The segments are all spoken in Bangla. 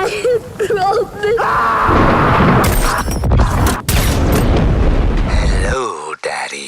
Hello, Daddy.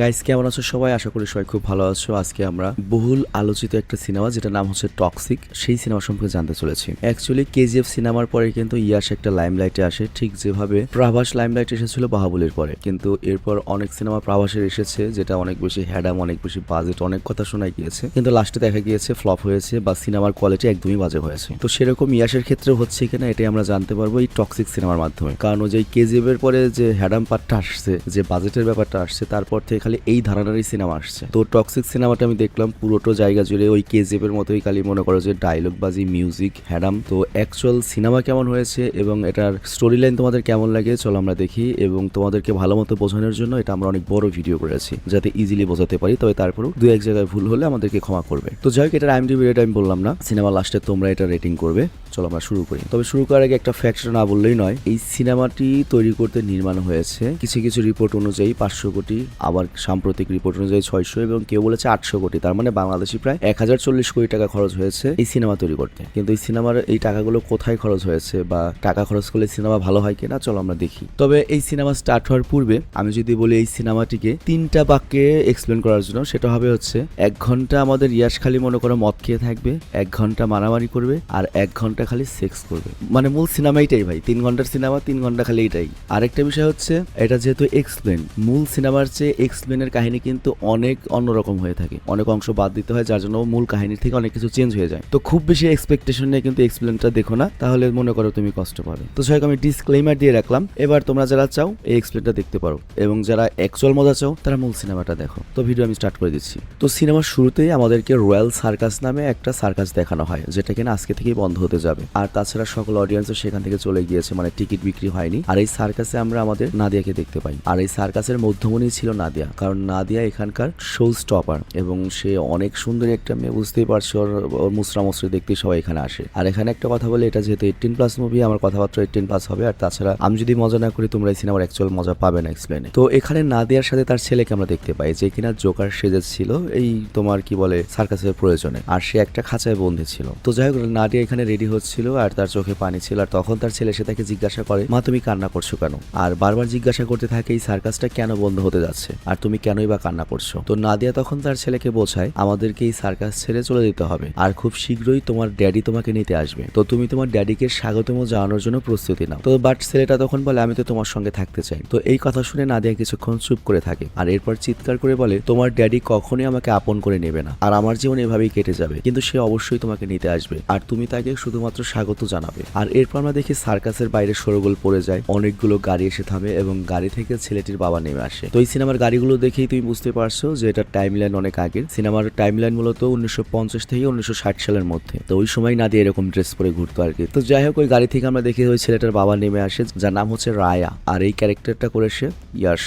গাইস কেমন আছো সবাই? আশা করি সবাই খুব ভালো আছো। আজকে আমরা বহুল আলোচিত একটা সিনেমা যেটা নাম হচ্ছে টক্সিক, সেই সিনেমা সম্পর্কে জানতে চলেছি। অ্যাকচুয়ালি কেজিএফ সিনেমার পরে কিন্তু ইয়াশ একটা লাইমলাইটে আসে, ঠিক যেভাবে প্রভাস লাইমলাইটে এসেছিল বাহুবলীর পরে। কিন্তু এরপর অনেক সিনেমা প্রভাসের এসেছে যেটা অনেক বেশি হ্যাডাম, অনেক বেশি বাজেট, অনেক কথা শোনায় গিয়েছে, কিন্তু লাস্টে দেখা গিয়েছে ফ্লপ হয়েছে বা সিনেমার কোয়ালিটি একদমই বাজে হয়েছে। তো সেরকম ইয়াশের ক্ষেত্রে হচ্ছে কিনা এটাই আমরা জানতে পারবো এই টক্সিক সিনেমার মাধ্যমে। কারণ ওই যে কেজিএফ এর পরে যে হ্যাডাম পার্টটা আসছে, যে বাজেটের ব্যাপারটা আসছে, তারপর থেকে খালি এই ধারণারই সিনেমা আসছে। তো টক্সিক সিনেমাটা আমি দেখলাম পুরোটো জায়গা জুড়ে ওই কেজিএফ এর মতোই খালি মনে করো যে ডায়লগ বাজি, মিউজিক, হ্যাডাম। তো অ্যাকচুয়াল সিনেমা কেমন হয়েছে এবং এটার স্টোরি লাইন তোমাদের কেমন লাগে চলো আমরা দেখি, এবং তোমাদেরকে ভালো মতো বোঝানোর জন্য এটা আমরা অনেক বড় ভিডিও করেছি যাতে ইজিলি বোঝাতে পারি। তবে তারপরেও দু এক জায়গায় ভুল হলে আমাদেরকে ক্ষমা করবে। তো যাই হোক, এটার আইএমডিবি রেট আমি বললাম না, সিনেমা লাস্টে তোমরা এটা রেটিং করবে। চলো আমরা শুরু করি। তবে শুরু করার আগে একটা ফ্যাক্ট না বললেই নয়, এই সিনেমাটি তৈরি করতে নির্মাণ হয়েছে কিছু কিছু রিপোর্ট অনুযায়ী 500 কোটি, আবার সাম্প্রতিক রিপোর্ট অনুযায়ী 600, এবং কেউ বলেছে 800 কোটি। তার মানে বাংলাদেশি প্রায় 1040 কোটি টাকা খরচ হয়েছে এই সিনেমা তৈরি করতে। কিন্তু এই সিনেমার এই টাকাগুলো কোথায় খরচ হয়েছে বা টাকা খরচ করলে সিনেমা ভালো হয় কিনা চলো আমরা দেখি। তবে এই সিনেমা স্টার্ট হওয়ার পূর্বে আমি যদি বলি এই সিনেমাটিকে 3টা বাক্যে এক্সপ্লেন করার জন্য, সেটা হবে হচ্ছে 1 ঘন্টা আমাদের ইয়াশ খালি মনে করো মদ খেয়ে থাকবে, 1 ঘন্টা মারামারি করবে, আর 1 ঘন্টা খালি সেক্স করবে। মানে মূল সিনেমা এইটাই ভাই, 3 ঘন্টার সিনেমা, 3 ঘন্টা খালি এইটাই। আরেকটা বিষয় হচ্ছে এটা যেহেতু এক্সপ্লেন, মূল সিনেমার চেয়ে এক্সপ্লেনের কাহিনী কিন্তু অনেক অন্যরকম হয়ে থাকে, অনেক অংশ বাদ দিতে হয়, যার জন্য মূল কাহিনীর থেকে অনেক কিছু চেঞ্জ হয়ে যায়। তো খুব বেশি এক্সপেকটেশন নিয়ে কিন্তু এক্সপ্লেনটা দেখো না, তাহলে মনে করো তুমি কষ্ট পাবে। তো যাই হোক, আমি ডিসক্লেইমার দিয়ে রাখলাম। এবার তোমরা যারা চাও এই এক্সপ্লেনটা দেখতে পারো, এবং যারা অ্যাকচুয়াল মজা চাও তারা মূল সিনেমাটা দেখো। তো ভিডিও আমি স্টার্ট করে দিচ্ছি। তো সিনেমার শুরুতেই আমাদেরকে রয়্যাল সার্কাস নামে একটা সার্কাস দেখানো হয়, যেটা কিনা আজকে থেকেই বন্ধ হতে যাবে। আর তাছাড়া সকল অডিয়েন্সও সেখান থেকে চলে গিয়েছে, মানে টিকিট বিক্রি হয়নি। আর এই সার্কাসে আমরা আমাদের নাদিয়াকে দেখতে পাই। আর এই সার্কাসের মধ্যমণি ছিল নাদিয়া, কারণ নাদিয়া এখানকার শো স্টপার, এবং সে অনেক সুন্দরী একটা মেয়ে, বুঝতেই পারছো, ওর মুসরা মুসরি দেখতে সবাই এখানে আসে। আর এখানে একটা কথা বলে, এটা যেহেতু 18+ মুভি, আমার কথাবার্তা 18+ হবে। আর তাছাড়া আমি যদি মজা না করি তোমরা এই সিনেমার অ্যাকচুয়াল মজা পাবে না এক্সপ্লেনে। তো এখানে নাদিয়ার সাথে তার ছেলেকে আমরা দেখতে পাই, যে কিনা জোকার সেজেছিল এই তোমার কি বলে সার্কাসের প্রয়োজনে, আর সে একটা খাঁচায় বন্দী ছিল। তো যাই হোক, নাদিয়া এখানে রেডি হচ্ছিল আর তার চোখে পানি ছিল। আর তখন তার ছেলে সে তাকে জিজ্ঞাসা করে, মা তুমি কান্না করছো কেন? আর বারবার জিজ্ঞাসা করতে থাকে এই সার্কাসটা কেন বন্ধ হতে যাচ্ছে, আর তুমি কেনই বা কান্না করছো? তো নাদিয়া তখন তার ছেলেকে বোঝায়, আমাদেরকে এই সার্কাস ছেড়ে চলে যেতে হবে, আর খুব শীঘ্রই তোমার ড্যাডি তোমাকে নিতে আসবে। তো তুমি তোমার ড্যাডিকে স্বাগতম জানানোর জন্য প্রস্তুতি নাও। তো বাট ছেলেটা তখন বলে, আমি তো তোমার সঙ্গে থাকতে চাই। তো এই কথা শুনে নাদিয়া কিছুক্ষণ চুপ করে থাকে, আর এরপর চিৎকার করে বলে, তোমার ড্যাডি কখনোই আমাকে আপন করে নেবে না, আর আমার জীবন এভাবেই কেটে যাবে, কিন্তু সে অবশ্যই তোমাকে নিতে আসবে, আর তুমি তাকে শুধুমাত্র স্বাগত জানাবে। আর এরপর আমরা দেখি সার্কাসের বাইরে শোরগোল পড়ে যায়, অনেকগুলো গাড়ি এসে থামে, এবং গাড়ি থেকে ছেলেটির বাবা নেমে আসে। তো এই সিনেমার গাড়িগুলো দেখেই তুমি বুঝতে পারছো যে এটা টাইমলাইন অনেক আগের। সিনেমার টাইমলাইন মূলত 1950 থেকে 1960 সালের মধ্যে। তো ওই সময় নাদিয়া এরকম ড্রেস পরে ঘুরতো আর কি। তো যাই হোক, ওই গাড়ি থেকে আমরা দেখি ওই ছেলেটার বাবা নেমে আসে, যার নাম হচ্ছে রায়া, আর এই ক্যারেক্টারটা করেছে ইয়াশ,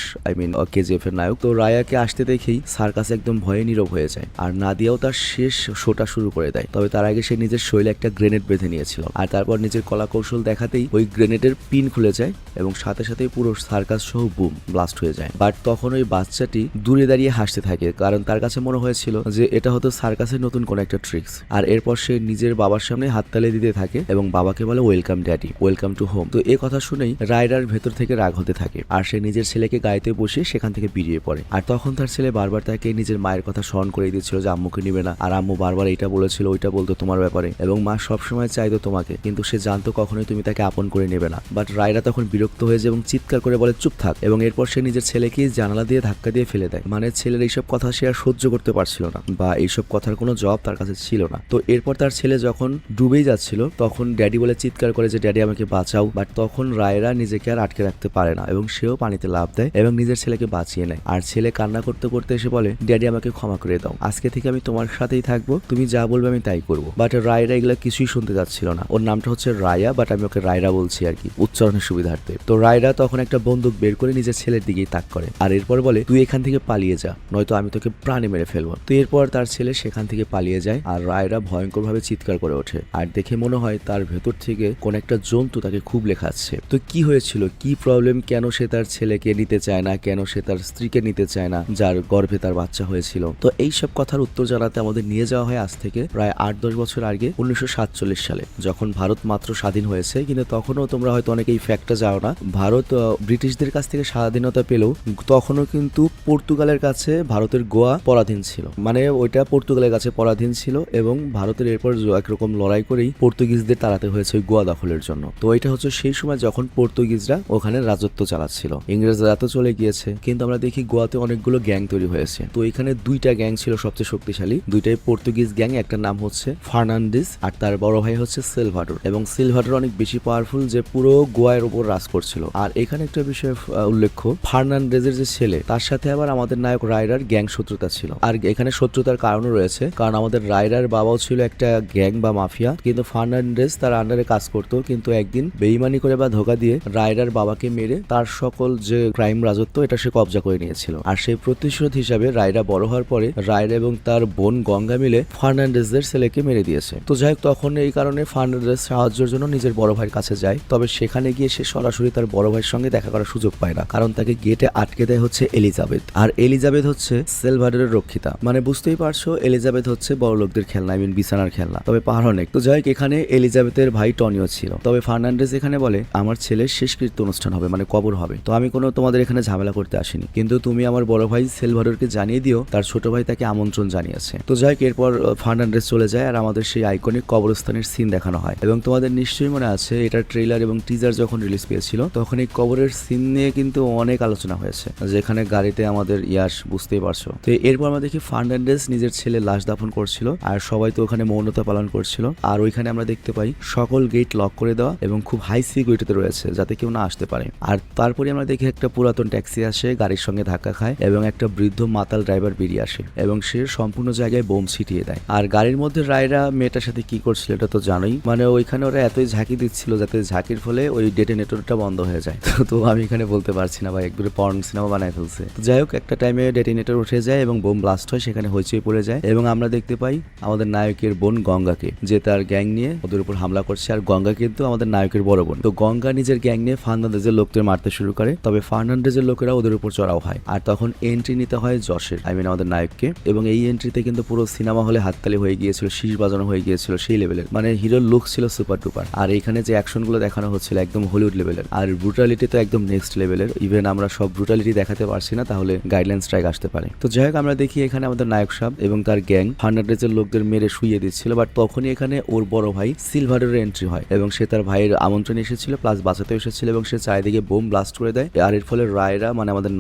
কেজিএফ এর নায়ক। তো রায়াকে আসতে দেখেই সার্কাস একদম ভয়ে নীরব হয়ে যায়, আর নাদিয়াও তার শেষ শোটা শুরু করে দেয়। তবে তার আগে সে নিজের শরীরে একটা গ্রেনেড বেঁধে নিয়েছিল, আর তারপর নিজের কলা কৌশল দেখাতেই ওই গ্রেনেডের পিন খুলে যায়, এবং সাথে সাথে পুরো সার্কাস সহ বুম ব্লাস্ট হয়ে যায়। বাট তখন ওই বাচ্চাটি দূরে দাঁড়িয়ে হাসতে থাকে, কারণ তার কাছে মনে হয়েছিল যে এটা হয়তো সার্কাসের নতুন কোন একটা ট্রিক্স। আর এরপর সে নিজের বাবার সামনে হাততালি দিতে থাকে, এবং বাবাকে বলে, welcome daddy, welcome to home. তো এই কথা শুনেই রায়রার ভেতর থেকে রাগ হতে থাকে, আর সে নিজের ছেলেকে গাড়িতে বসে সেখান থেকে বেরিয়ে পড়ে। আর তখন তার ছেলে বারবার তাকে নিজের মায়ের কথা স্মরণ করে দিচ্ছিল যে আম্মুকে নিবে না, আর আম্মু বারবার এইটা বলেছিল ওইটা বলতো তোমার ব্যাপারে, এবং মা সবসময় চাইতো তোমাকে, কিন্তু সে জানতো কখনোই তুমি তাকে আপন করে নেবে না। বাট রায়রা তখন বিরক্ত হয়ে যায় এবং চিৎকার করে বলে, চুপ থাক। এবং এরপর সে নিজের ছেলেকে জানালা দিয়ে ধাক্কা দিয়ে ফেলে দেয়। মানে ছেলের এইসব কথা সে আর সহ্য করতে পারছিল না, বা এইসব কথার কোনো জবাব তার কাছে ছিল না। তো এরপর তার ছেলে যখন ডুবেই যাচ্ছিল, তখন ড্যাডি বলে চিৎকার করে যে ড্যাডি আমাকে বাঁচাও। বাট তখন রায়রা নিজেকে আর আটকে রাখতে পারে না, এবং সেও পানিতে লাফ দেয় এবং নিজের ছেলেকে বাঁচিয়ে নেয়। আর ছেলে কান্না করতে করতে এসে বলে, ড্যাডি আমাকে ক্ষমা করে দাও, আজকে থেকে আমি তোমার সাথেই থাকবো, তুমি যা বলবে আমি তাই করবো। বাট রায়রা এগুলা কিছুই শুনতে যাচ্ছিল না। ওর নামটা হচ্ছে রায়া, বাট আমি ওকে রায়রা বলছি আর কি, উচ্চারণের সুবিধার্থে। তো রায়রা তখন একটা বন্দুক বের করে নিজের ছেলের দিকেই তাক করে, আর এরপর বলে, তুই এখান থেকে পালিয়ে যা, নয়তো আমি তোকে প্রাণে মেরে ফেলবো। তো এরপর তার ছেলে সেখান থেকে পালিয়ে যায় আর রায়রা ভয়ঙ্করভাবে চিৎকার করে ওঠে আর দেখে মনে হয় তার ভেতর থেকে কোন একটা জন্তু তাকে খুব লেখাচ্ছে। তো কি হয়েছিল, কি প্রবলেম, কেন সে তার ছেলেকে নিতে চায় না, কেন সে তার স্ত্রীকে নিতে চায় না যার গর্ভে তার বাচ্চা হয়েছিল, তো এইসব কথার উত্তর জানাতে আমাদের নিয়ে যাওয়া হয় আজ থেকে প্রায় 8-10 বছর আগে 1947 সালে, যখন ভারত মাত্র স্বাধীন হয়েছে। কিন্তু তখনও তোমরা হয়তো অনেকে এই ফ্যাক্টটা জানো না, ভারত ব্রিটিশদের কাছ থেকে স্বাধীনতা পেলেও তখনও কিন্তু পর্তুগালের কাছে ভারতের গোয়া পরাধীন ছিল, মানে ওইটা পর্তুগালের কাছে পরাধীন ছিল এবং ভারতের এরপর একরকম লড়াই করেই পর্তুগিজদের তাড়াতে হয়েছে ওই গোয়া দখলের জন্য। তো এটা হচ্ছে সেই সময় যখন পর্তুগিজরা ওখানে রাজত্ব চালাচ্ছিল, ইংরেজরা তো চলে গিয়েছে, কিন্তু আমরা দেখি গোয়াতে অনেকগুলো গ্যাং তৈরি হয়েছে। তো এখানে দুইটা গ্যাং ছিল সবচেয়ে শক্তিশালী, দুইটাই পর্তুগিজ গ্যাং, একটা নাম হচ্ছে ফার্নান্ডিস আর তার বড় ভাই হচ্ছে সেলভাডোর। এবং সেলভাডোর অনেক বেশি পাওয়ারফুল, যে পুরো গোয়ার উপর রাজ করছিল। আর এখানে একটা বিষয় উল্লেখ্য, ফার্নান্ডেজের যে ছেলে তার সাথে আবার আমাদের নায়ক রায়রার গ্যাং শত্রুতা ছিল। আর এখানে শত্রুতার কারণও রয়েছে, কারণ আমাদের রায়রার বাবাও ছিল একটা গ্যাং বা মাফিয়া, কিন্তু ফার্নান্ডেজ তার আন্ডারে কাজ করতো, কিন্তু একদিন বেইমানি করে বা ধোকা দিয়ে রায়রার বাবাকে মেরে তার সকল যে ক্রাইম রাজত্ব এটা সে কবজা করে নিয়েছিল। আর সেই প্রতিশোধ হিসাবে রায়রা বড় হওয়ার পরে রায়রা এবং তার বোন গঙ্গা মিলে ফার্নান্ডেজের ছেলেকে মেরে দিয়েছে। তো যাই হোক, তখন এই কারণে ফার্নান্ডেজ সাহায্যের জন্য নিজের বড় ভাইয়ের কাছে যায়, তবে সেখানে গিয়ে সে সরাসরি তার বড় ভাইয়ের সঙ্গে দেখা করার সুযোগ পায় না, কারণ তাকে গেটে আটকে দেয় হচ্ছে এলিজাবেথ। আর এলিজাবেথ হচ্ছে সেলভাডোরের রক্ষিতা, মানে বুঝতেই পারছো এলিজাবেথ হচ্ছে বড় লোকদের খেলনা, আই মিন বিছানার খেলনা, তবে পাহাড় অনেক। তো যাই হোক, এখানে এলিজাবেথের ভাই টনিও ছিল, তবে ফার্নান্ডেজ এখানে বলে আমার ছেলের শেষকৃত্য অনুষ্ঠান হবে, মানে কবর হবে, তো আমি কোনো তোমাদের এখানে ঝামেলা করতে আসিনি, কিন্তু তুমি আমার বড় ভাই সেলভাডোরকে জানিয়ে দিও তার ছোট ভাই তাকে আমন্ত্রণ জানিয়েছে। তো যাই হোক, এরপর ফার্নান্ডেজ চলে যায় আর আমাদের সেই আইকনিক কবরস্থানের সিন দেখানো হয়। এবং তোমাদের নিশ্চয়ই মনে আছে এটার ট্রেলার এবং টিজার যখন রিলিজ পেয়েছিল তখন এই কবরের সিন নিয়ে কিন্তু অনেক আলোচনা হয়েছে, যেখানে গাড়িতে আমাদের ইয়াস, বুঝতেই পারছো। তো এরপর আমরা দেখি ফার্নান্ডেজ নিজের ছেলে লাশ দাফন করছিল আর সবাই তো ওখানে মৌনতা পালন করছিল। আর ওইখানে আমরা দেখতে পাই সকল গেট লক করে দেওয়া এবং খুব হাই সিকিউরিটিতে রয়েছে যাতে কেউ না আসতে পারে। আর তারপরে আমরা দেখি একটা পুরাতন ট্যাক্সি আসে, গাড়ির সঙ্গে ধাক্কা খায় এবং একটা বৃদ্ধ মাতাল ড্রাইভার বেরিয়ে আসে এবং সে সম্পূর্ণ জায়গায় বোম ছিটিয়ে দেয়। আর গাড়ির মধ্যে রায়রা মেয়েটার সাথে কি করছিল এটা তো জানোই, মানে ওইখানে ওরা এতই ঝাঁকি দিচ্ছিল যাতে ঝাঁকির ফলে ওই ডেটোনেটরটা বন্ধ হয়ে যায়। তো আমি এখানে বলতে পারছি না ভাই, একবারে পর্ন সিনেমা বানায় ফেলছে। তো যাই হোক, একটা টাইমে ডেটোনেটর উঠে যায় এবং বোম ব্লাস্ট হয়, সেখানে হইচই পড়ে যায় এবং আমরা দেখতে পাই আমাদের নায়কের বোন গঙ্গাকে, যে তার গ্যাং নিয়ে ওদের উপর হামলা করছে। আর গঙ্গা কিন্তু আমাদের নায়কের বড় বোন। তো গঙ্গা নিজের গ্যাং নিয়ে ফার্নান্ডেজের লোকদের মারতে শুরু করে, তবে ফার্নান্ডেজের লোকেরা ওদের উপর চড়াও হয়। আর তখন এন্ট্রি নিতে হয় যশের, আই মিন আমাদের নায়ককে, এবং এই এন্ট্রিতে কিন্তু পুরো সিনেমা হলে হাততালি হয়ে গিয়েছিল, শীষ বাজানো হয়ে গিয়েছিল সেই লেভেলের, মানে হিরোর লুক ছিল সুপার টুপার। আর এখানে যে অ্যাকশন গুলো দেখানো হচ্ছিল একদম হলিউড লেভেলের, আর ব্রুটালিটি তো একদম নেক্সট লেভেলের। ইভেন আমরা সব ব্রুটালিটি দেখাতে পারছি না, তাহলে গাইডলাইন স্ট্রাইক আসতে পারে। তো যাই হোক, আমরা দেখি এখানে আমাদের নায়ক সাহেব এবং তার গ্যাং ফার্নান্ডেজের লোকদের মেরে শুইয়ে দিচ্ছিল, বাট তখনই এখানে ওর বড় ভাই সিলভাডোরের এন্ট্রি হয় এবং সে তার ভাইয়ের আমন্ত্রণে এসেছিল প্লাস বাঁচাতে এসেছিল এবং সে চারিদিকে বোম ব্লাস্ট করে দেয়। আর এর ফলে রায়রা, মানে আমাদের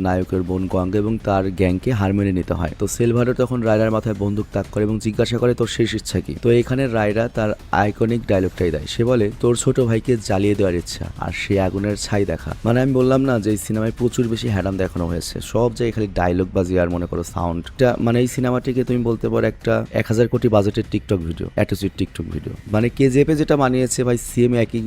নায়কের বোন গঙ্গা এবং তার গ্যাংকে হার মেনে নিতে হয়। তো সিলভাডোর তখন রায়রার মাথায় বন্দুক তাক করে এবং জিজ্ঞাসা করে তোর শেষ ইচ্ছা কি। তো এখানে রায়রা তার আইকনিক ডায়লগটাই দেয়, সে বলে তোর ছোট ভাইকে জ্বালিয়ে দেওয়ার ইচ্ছা আর সে আগুনের ছাই দেখা। মানে আমি বললাম না যে এই সিনেমায় প্রচুর বেশি হ্যাডাম দেখানো হয়েছে, সব জায়গায় খালি ডায়লগ বাজি আর মনে করো সাউন্ড। মানে এই সিনেমাটিকে তুমি বলতে পারো একটা 1000 কোটি বাজেটের TikTok video, attitude TikTok video. মানে কেজিএফে যেটা বানিয়েছে ভাই, সিএম একই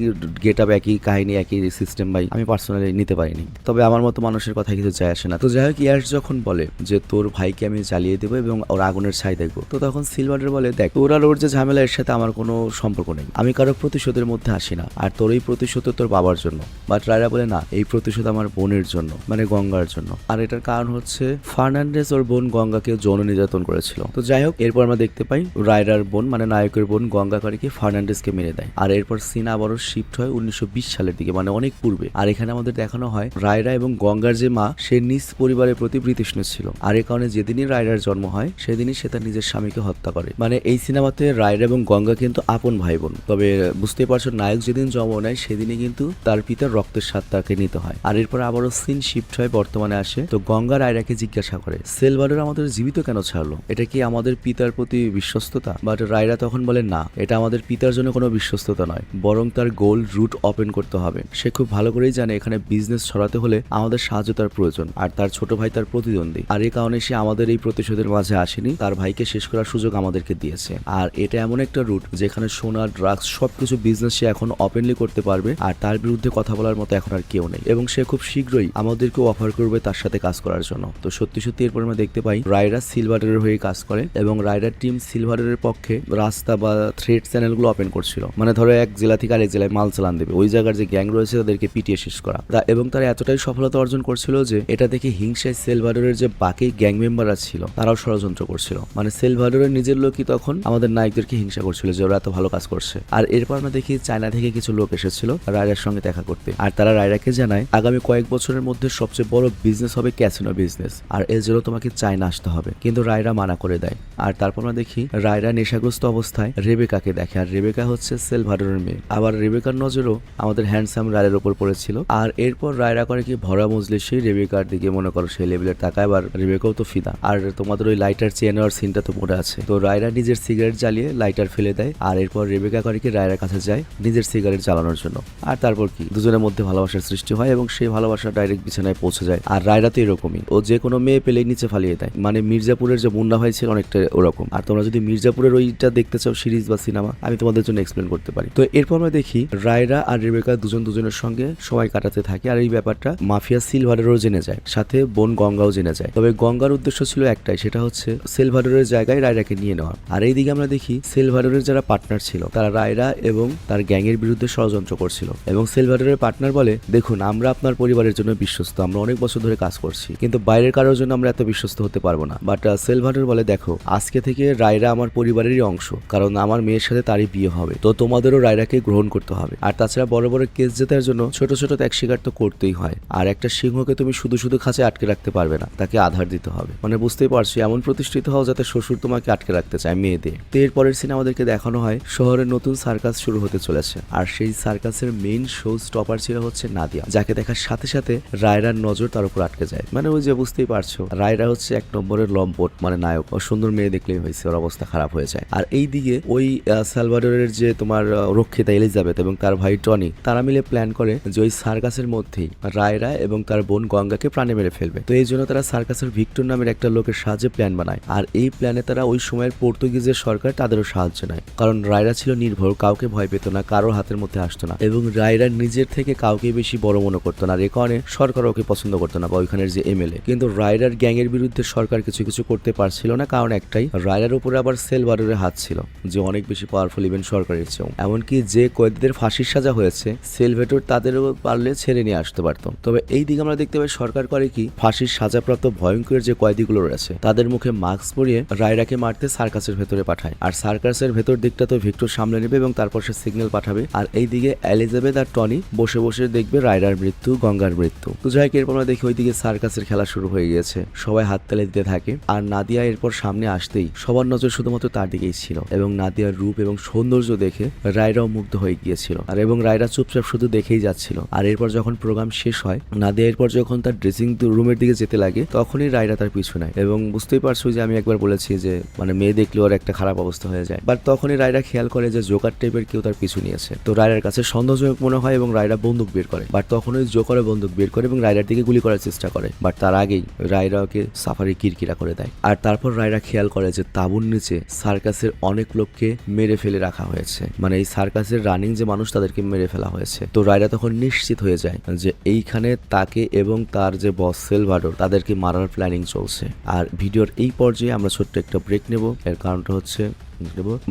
গেট আপ, একই কাহিনী, একই সিস্টেম, ভাই আমি পার্সোনালি নিতে পারিনি। তবে আমার মতো মানুষের কথা কিছু যায় আসে না। তো যাই হোক, ইয়াস যখন বলে যে তোর ভাইকে আমি জ্বালিয়ে দেবো এবং ওর আগুনের ছাই দেখবো, তো তখন সিলভাডোর বলে দেখ তোর আর ওর যে ঝামেলা এর সাথে আমার কোনো সম্পর্ক নেই, আমি কারো প্রতিশোধের মধ্যে আসি না, আর তোর এই প্রতিশোধ তোর বাবার জন্য। বাট রায়রা বলে না, এই প্রতিশোধ আমার বোনের জন্য, মানে গঙ্গার জন্য। আর এটার কারণ হচ্ছে ফার্নান্ডেজ ওর বোন গঙ্গাকে যৌন নির্যাতন করেছিল। তো যাই হোক, এরপর আমরা দেখতে পাই রায়রার বোন, মানে নায়কের বোন গঙ্গা কারিকে ফার্নান্ডেজকে মেরে দেয়। আর এরপর সিন আবারও শিফট হয় 1920 সালের দিকে, মানে অনেক পূর্বে। আর এখানে আমাদের দেখানো হয় রায়রা এবং গঙ্গার যে মা, সে নিজ পরিবারের প্রতি প্রীতিষ্ণু ছিল। আর এই কারণে যেদিনই রায়রার জন্ম হয় সেদিনই সে তার নিজের স্বামীকে হত্যা করে। মানে এই সিনেমাতে রায়রা এবং গঙ্গা কিন্তু আপন ভাই বোন, তবে বুঝতে পারছো নায়ক যেদিন জন্ম নেয় সেদিনই কিন্তু তার পিতার রক্তের স্বাদ তাকে নিতে হয়। আর এরপর আবারও সিন শিফট হয় বর্তমানে আসে। তো গঙ্গা রায়রাকে জিজ্ঞাসা করে সেলভাডোর আমাদের জীবিত কেন ছাড়লো, এটা কি আমাদের পিতার প্রতি বিশ্বস্ততা? বাট রায়রা তখন বলে না, এটা আমাদের পিতার জন্য কোনো বিশ্বস্ততা নয়, বরং তার গোল রুট ওপেন করতে হবে। সে খুব ভালো করেই জানে এখানে বিজনেস ছড়াতে হলে আমাদের সাহায্য তার প্রয়োজন, আর তার ছোট ভাই তার প্রতিদ্বন্দ্বী। আর এই কারণে সে আমাদের এই প্রতিশোধের মাঝে আসেনি, তার ভাইকে শেষ করার সুযোগ আমাদেরকে দিয়েছে। আর এটা এমন একটা রুট যেখানে সোনা, ড্রাগস সবকিছু বিজনেস সে এখন ওপেনলি করতে পারবে, আর তার বিরুদ্ধে কথা বলার মতো এখন আর কেউ নেই। এবং সে খুব শীঘ্রই আমাদেরকে অফার করবে করবে তার সাথে কাজ করার জন্য। তো সত্যি সত্যি এরপর আমরা দেখতে পাই রায়রা সিলভারের হয়ে কাজ করে এবং রায়রার টিম সিলভারের পক্ষে রাস্তা বা থ্রেড চ্যানেলগুলো ওপেন করছিল। মানে ধরো এক জেলা থেকে আরেক জেলায় মাল চালান দেবে, ওই জায়গার যে গ্যাং রয়েছে তাদেরকে পিটিয়ে শেষ করা। এবং তারা এতটাই সফলতা অর্জন করছিল যে এটা দেখে হিংসায় সেলভাডোরের যে বাকি গ্যাং মেম্বাররা ছিল তারাও ষড়যন্ত্র করছিল। মানে সেলভাডোরের নিজের লোকই তখন আমাদের নায়কদেরকে হিংসা করছিল যে ওরা এত ভালো কাজ করছে। আর এরপর আমরা দেখি চায়না থেকে কিছু লোক এসেছিল রায়রার সঙ্গে দেখা করতে, আর তারা রায়রাকে জানায় আগামী কয়েক বছরের মধ্যে সবচেয়ে বড় বিজনেস হবে ক্যাসিনো বিজনেস, আর এর জন্য তোমাকে চায়না আসতে হবে। কিন্তু রায়রা মানা করে দেয়। আর তারপর আমরা দেখি রায়রা নেশাগ্রস্ত অবস্থায় রেবেকাকে দেখে, আর রেবেকা হচ্ছে সেলভাডোরের মেয়ে। আবার রেবেকার নজরও আমাদের হ্যান্ডসাম রায়ের উপর পড়েছিল। আর এরপর রায়রা করে কি ভরা মজলিসে রেবেকার দিকে মনে করো সেই লেভেলের তাকায়, আবার রেবেকাও তো ফিদা। আর তোমাদের ওই লাইটার চেয়ে নেওয়ার সিনটা তো মনে আছে। তো রায়রা নিজের সিগারেট জ্বালিয়ে লাইটার ফেলে দেয়, আর এরপর রেবেকা করে কি রায়রার কাছে যায় নিজের সিগারেট জ্বালানোর জন্য। আর তারপর কি দুজনের মধ্যে ভালোবাসার সৃষ্টি হয় এবং সেই ভালোবাসা ডাইরেক্ট বিছানায় পৌঁছে যায়। আর রায়রা তো এরকমই, ও যে কোনো মেয়ে পেলেই নিচে ফালিয়ে দেয়। মানে মির্জাপুরের যে মুন্না ভাই ছিল অনেকটা ওরকম। আর তোমরা যদি মির্জাপুরের ওইটা দেখতে চাও সিরিজ বা সিনেমা, আমি তোমাদের জন্য এক্সপ্লেন করতে পারি। তো এরপর আমরা দেখি রায়রা আর রেবেকা দুজনের সঙ্গে সময় কাটাতে থাকে। আর এই ব্যাপারটা মাফিয়া সিলভাডোরও জেনে যায়, সাথে বোন গঙ্গাও জেনে যায়। তবে গঙ্গার উদ্দেশ্য ছিল একটাই, সেটা হচ্ছে সেলভাডোরের জায়গায় রায়রাকে নিয়ে নেওয়া। আর এইদিকে আমরা দেখি সেলভাডোরের যারা পার্টনার ছিল তারা রায়রা এবং তার গ্যাংয়ের বিরুদ্ধে ষড়যন্ত্র করছিল। এবং সেলভাডোরের পার্টনার বলে, দেখুন আমরা আপনার পরিবারের জন্য বিশ্বস্ত, আমরা অনেক বছর ধরে কাজ করছি, কিন্তু বাইরের কারোর জন্য আমরা এত বিশ্বস্ত হতে পারবো না। বাট সেলভাডোর বলে, দেখো আজকে থেকে রায়রা আমার পরিবারেরই অংশ, কারণ আমার মেয়ের সাথে তারই বিয়ে হবে, তো তোমাদেরও রায়রাকে গ্রহণ করতে হবে। আর তাছাড়া বড় বড় কেস জেতার জন্য ছোট ছোট ত্যাগ স্বীকার তো করতেই হয়। আর একটা সিংহকে তুমি শুধু শুধু খাঁচায় আটকে রাখতে পারবে না, তাকে আধার দিতে হবে। মানে বুঝতেই পারছি এমন প্রতিষ্ঠিত হও যাতে শ্বশুর তোমাকে আটকে রাখতে চায় মেয়ে দিয়ে। তো এরপরের সিনে আমাদেরকে দেখানো হয় শহরের নতুন সার্কাস শুরু হতে চলেছে। আর সেই সার্কাসের মেইন শো স্টপার ছিল হচ্ছে নাদিয়া, যাকে দেখার সাথে সাথে রায়রার নজর তার উপর আটকে যায়। মানে ওই যে বুঝতেই পারছো রায়রা হচ্ছে এক নম্বরের লম্পট, মানে নায়ক। ও সুন্দর মেয়ে দেখলেই হয়েছে ওর অবস্থা খারাপ হয়ে যায়। আর এই দিকে ওই সালভাডোরের যে তোমার রক্ষিতা এলিজাবেথ এবং তার ভাই টনি, তারা মিলে প্ল্যান করে যে ওই সার্কাসের মধ্যেই রায়রা এবং তার বোন গঙ্গাকে প্রাণে মেরে ফেলবে। তো এই জন্য তারা সার্কাসের ভিক্টর নামের একটা লোকের সাহায্যে প্ল্যান বানায়। আর এই প্ল্যানে তারা ওই সময়ের পর্তুগিজের সরকার তাদেরও সাহায্য নেয়, কারণ রায়রা ছিল নির্ভর, কাউকে ভয় পেত না, কারোর হাতের মধ্যে আসতো না, এবং রায়রা নিজের থেকে কাউকে বেশি বড় মনে করতো না। আর এ কারণে সরকার ওকে পছন্দ করতো না, বা ওইখানের যে এমএলএ। কিন্তু রায়রার গ্যাংয়ের বিরুদ্ধে সরকার কিছু কিছু করতে পারছিল না, কারণ একটাই, রায়রার উপরে আবার সেলভাডোরের হাত ছিল, যে অনেক বেশি পাওয়ারফুল ইভেন সরকারের চেয়েও। এমনকি যে কয়েদিদের ফাঁসির সাজা হয়েছে সেলভাডোর তাদেরও পারলে ছেড়ে নিয়ে আসতে পারত। তবে এই দিকে আমরা দেখতে পাই সরকার করে কি, ফাঁসির সাজাপ্রাপ্ত ভয়ঙ্কর যে কয়েদিগুলো রয়েছে তাদের মুখে মাস্ক পরিয়ে রায়রাকে মারতে সার্কাসের ভেতরে পাঠায়। আর সার্কাসের ভেতর দিকটা তো ভিক্টর সামলে নেবে এবং তারপর সে সিগন্যাল পাঠাবে। আর এই দিকে এলিজাবেথ আর টনি বসে বসে দেখবে রায়রার মৃত্যু, গঙ্গার মৃত্যু। তো যাই হোক, এরপর আমরা দেখি ওইদিকে সার্কাসের খেলা শুরু হয়ে গিয়েছে, সবাই হাততালি দিতে থাকে। আর নাদিয়া এরপর সামনে আসতেই সবার নজর শুধুমাত্র তার দিকেই ছিল, এবং নাদিয়ার রূপ এবং সৌন্দর্য দেখে রায়রাও মুগ্ধ হয়ে গিয়েছিল। আর এবং রায়রা চুপচাপ শুধু দেখেই যাচ্ছিল। আর এরপর যখন প্রোগ্রাম শেষ হয়, নাদিয়া এরপর যখন তার ড্রেসিং রুমের দিকে যেতে লাগে, তখনই রায়রা তার পিছু নেয়। এবং বুঝতেই পারছো যে আমি একবার বলেছি যে মানে মেয়ে দেখলে ওর একটা খারাপ অবস্থা হয়ে যায়। বাট তখনই রায়রা খেয়াল করে যে জোকার টাইপের কেউ তার পিছু নিয়েছে। তো রায়রার কাছে সন্দেহজনক মনে হয় এবং রায়রা বন্দুক বের করে। বাট তখন ওই জোকারে বন্দুক বের করে এবং রায়রার দিকে গুলি করার চেষ্টা করে। বাট তার আগেই রায়রা ওকে সাফারি কিরকিরা করে দেয়। আর তারপর রায়রা খেয়াল করে যে তাঁবুর নিচে সার্কাসের অনেক লোককে মেরে ফেলে রাখা হয়েছে, মানে এই সার্কাসের রানিং যে মানুষ তাদেরকে মেরে ফেলা হয়েছে। তো রায়রা তখন নিশ্চিত হয়ে যায় যে এইখানে তাকে এবং তার যে বস সেলভাডোর তাদেরকে মারার প্ল্যানিং চলছে। আর ভিডিওর এই পর্যায়ে আমরা ছোট্ট একটা ব্রেক নেব। এর কারণটা হচ্ছে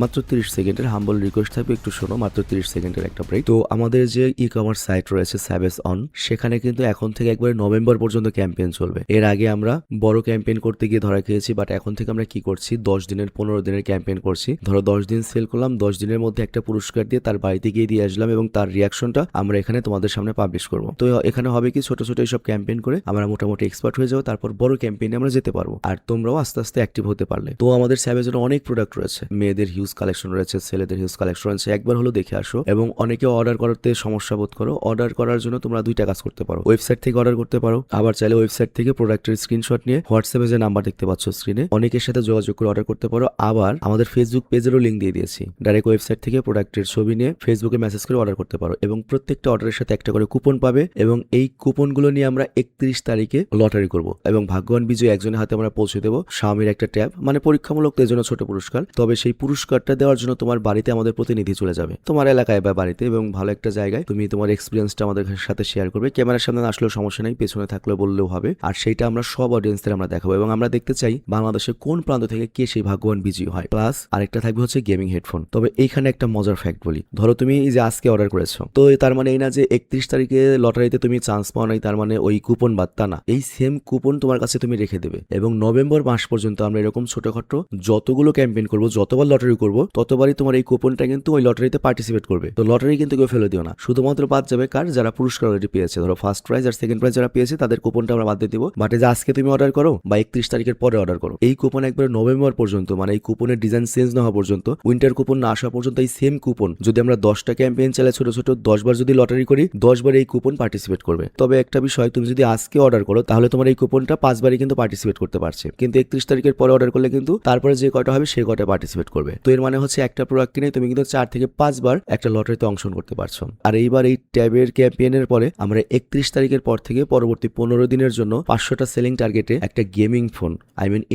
মাত্র 30 সেকেন্ডের হাম্বল রিকোয়েস্ট থাকবে, একটু শোনো, মাত্র 30 সেকেন্ডের একটা ব্রেক। তো আমাদের যে ই কমার্স সাইট রয়েছে স্যাভেজ অন, সেখানে কিন্তু এখন থেকে একবারে নভেম্বর পর্যন্ত ক্যাম্পেইন চলবে। এর আগে আমরা বড় ক্যাম্পেইন করতে গিয়ে ধরা খেয়েছি, বাট এখন থেকে আমরা কি করছি, 10 দিনের 15 দিনের ক্যাম্পেইন করছি। ধরো 10 দিন সেল করলাম, 10 দিনের মধ্যে একটা পুরস্কার দিয়ে তার বাড়িতে গিয়ে দিয়ে আসলাম এবং তার রিয়াকশনটা আমরা এখানে তোমাদের সামনে পাবলিশ করব। তো এখানে হবে কি, ছোট ছোট এইসব ক্যাম্পেইন করে আমরা মোটামুটি এক্সপার্ট হয়ে যাবো, তারপর বড় ক্যাম্পেইনে আমরা যেতে পারবো। আর তোমরাও আস্তে আস্তে অ্যাক্টিভ হতে পারলে। তো আমাদের স্যাভেজের অনেক প্রোডাক্ট রয়েছে, মেয়েদের হিউজ কালেকশন রয়েছে, ছেলেদের হিউজ কালেকশন রয়েছে। একবার হলো দেখে আসো। এবং অনেকে অর্ডার করতে সমস্যা বোধ করো, অর্ডার করার জন্য তোমরা দুইটা কাজ করতে পারো, ওয়েবসাইট থেকে অর্ডার করতে পারো, আবার চাইলে ওয়েবসাইট থেকে প্রোডাক্টের স্ক্রিনশট নিয়ে হোয়াটসঅ্যাপে যে নাম্বার দেখতে পাচ্ছ স্ক্রিনে, অনেকের সাথে যোগাযোগ করে অর্ডার করতে পারো। আবার আমাদের ফেসবুক পেজেরও লিঙ্ক দিয়ে দিয়েছি, ডাইরেক্ট ওয়েবসাইট থেকে প্রোডাক্টের ছবি নিয়ে ফেসবুকে মেসেজ করে অর্ডার করতে পারো। এবং প্রত্যেকটা অর্ডারের সাথে একটা করে কুপন পাবে, এবং এই কুপনগুলো নিয়ে আমরা 31 তারিখে লটারি করব এবং ভাগ্যবান বিজয়ী একজনের হাতে আমরা পৌঁছে দেবো শাওমির একটা ট্যাব, মানে পরীক্ষামূলক এর জন্য ছোট পুরস্কার। তবে সেই সেই পুরস্কারটা দেওয়ার জন্য তোমার বাড়িতে আমাদের প্রতিনিধি চলে যাবে, তোমার এলাকায় বা বাড়িতে, এবং ভালো একটা জায়গায় তুমি তোমার এক্সপিরিয়েন্সটা আমাদের সাথে শেয়ার করবে। ক্যামেরার সামনে আসলেও সমস্যা নেই, পেছনে থাকলে বললেও হবে। আর সেইটা আমরা সব অডিয়েন্সদের আমরা দেখাবো এবং আমরা দেখতে চাই বাংলাদেশের কোন প্রান্ত থেকে কে সেই ভাগ্যবান বিজয়ী হয়। প্লাস আরেকটা থাকবে হচ্ছে গেমিং হেডফোন। তবে এইখানে একটা মজার ফ্যাক্ট বলি, ধরো তুমি এই যে আজকে অর্ডার করেছো, তো তার মানে এই না যে 31 তারিখে লটারিতে তুমি চান্স পাও নাই, তার মানে ওই কুপন বাদ, তা না। এই সেম কুপন তোমার কাছে তুমি রেখে দেবে এবং নভেম্বর মাস পর্যন্ত আমরা এরকম ছোটখাটো যতগুলো ক্যাম্পেইন করবো, যতবার লটারি করবো, ততবারই তোমার এই কুপনটা কিন্তু ওই লটারিতে পার্টিসিপেট করবে। তো লটারি কিন্তু কেউ ফেলে দিও না, শুধুমাত্র বাদ যাবে কার, যারা পুরস্কার অলরেডি পেয়েছে। ধরো ফার্স্ট প্রাইজ আর সেকেন্ড প্রাইজ যারা পেয়েছে তাদের কুপনটা আমরা বাদ দিয়ে দিব। বাট যে আজকে তুমি অর্ডার করো বা 31 তারিখের পরে অর্ডার করো, এই কুপন একবার নভেম্বর পর্যন্ত, মানে এই কুপনের ডিজাইন চেঞ্জ না হওয়া পর্যন্ত, উইন্টার কুপন না আসা পর্যন্ত, এই সেম কুপন যদি আমরা 10টা ক্যাম্পেইন চালাই ছোট ছোট, 10 বার যদি লটারি করি, 10 বার এই কুপন পার্টিসিপেট করবে। তবে একটা বিষয়, তুমি যদি আজকে অর্ডার করো তাহলে তোমার এই কুপনটা 5 বারই কিন্তু পার্টিসিপেট করতে পারছে, কিন্তু 31 তারিখের পরে অর্ডার করলে কিন্তু তারপরে যে কয়টা হবে সেই কয়টা পার্টিসিপেট করবে। তো এর মানে হচ্ছে একটা প্রোডাক্ট কিনে তুমি কিন্তু 4 থেকে 5 বার একটা লটারিতে অংশগ্রহণ করতে পারছো। আর এইবার এই ট্যাবের ক্যাম্পেইনের পরে আমরা 31 তারিখের পর থেকে পরবর্তী 15 দিনের জন্য 500টা সেলিং টার্গেটে একটা gaming phone,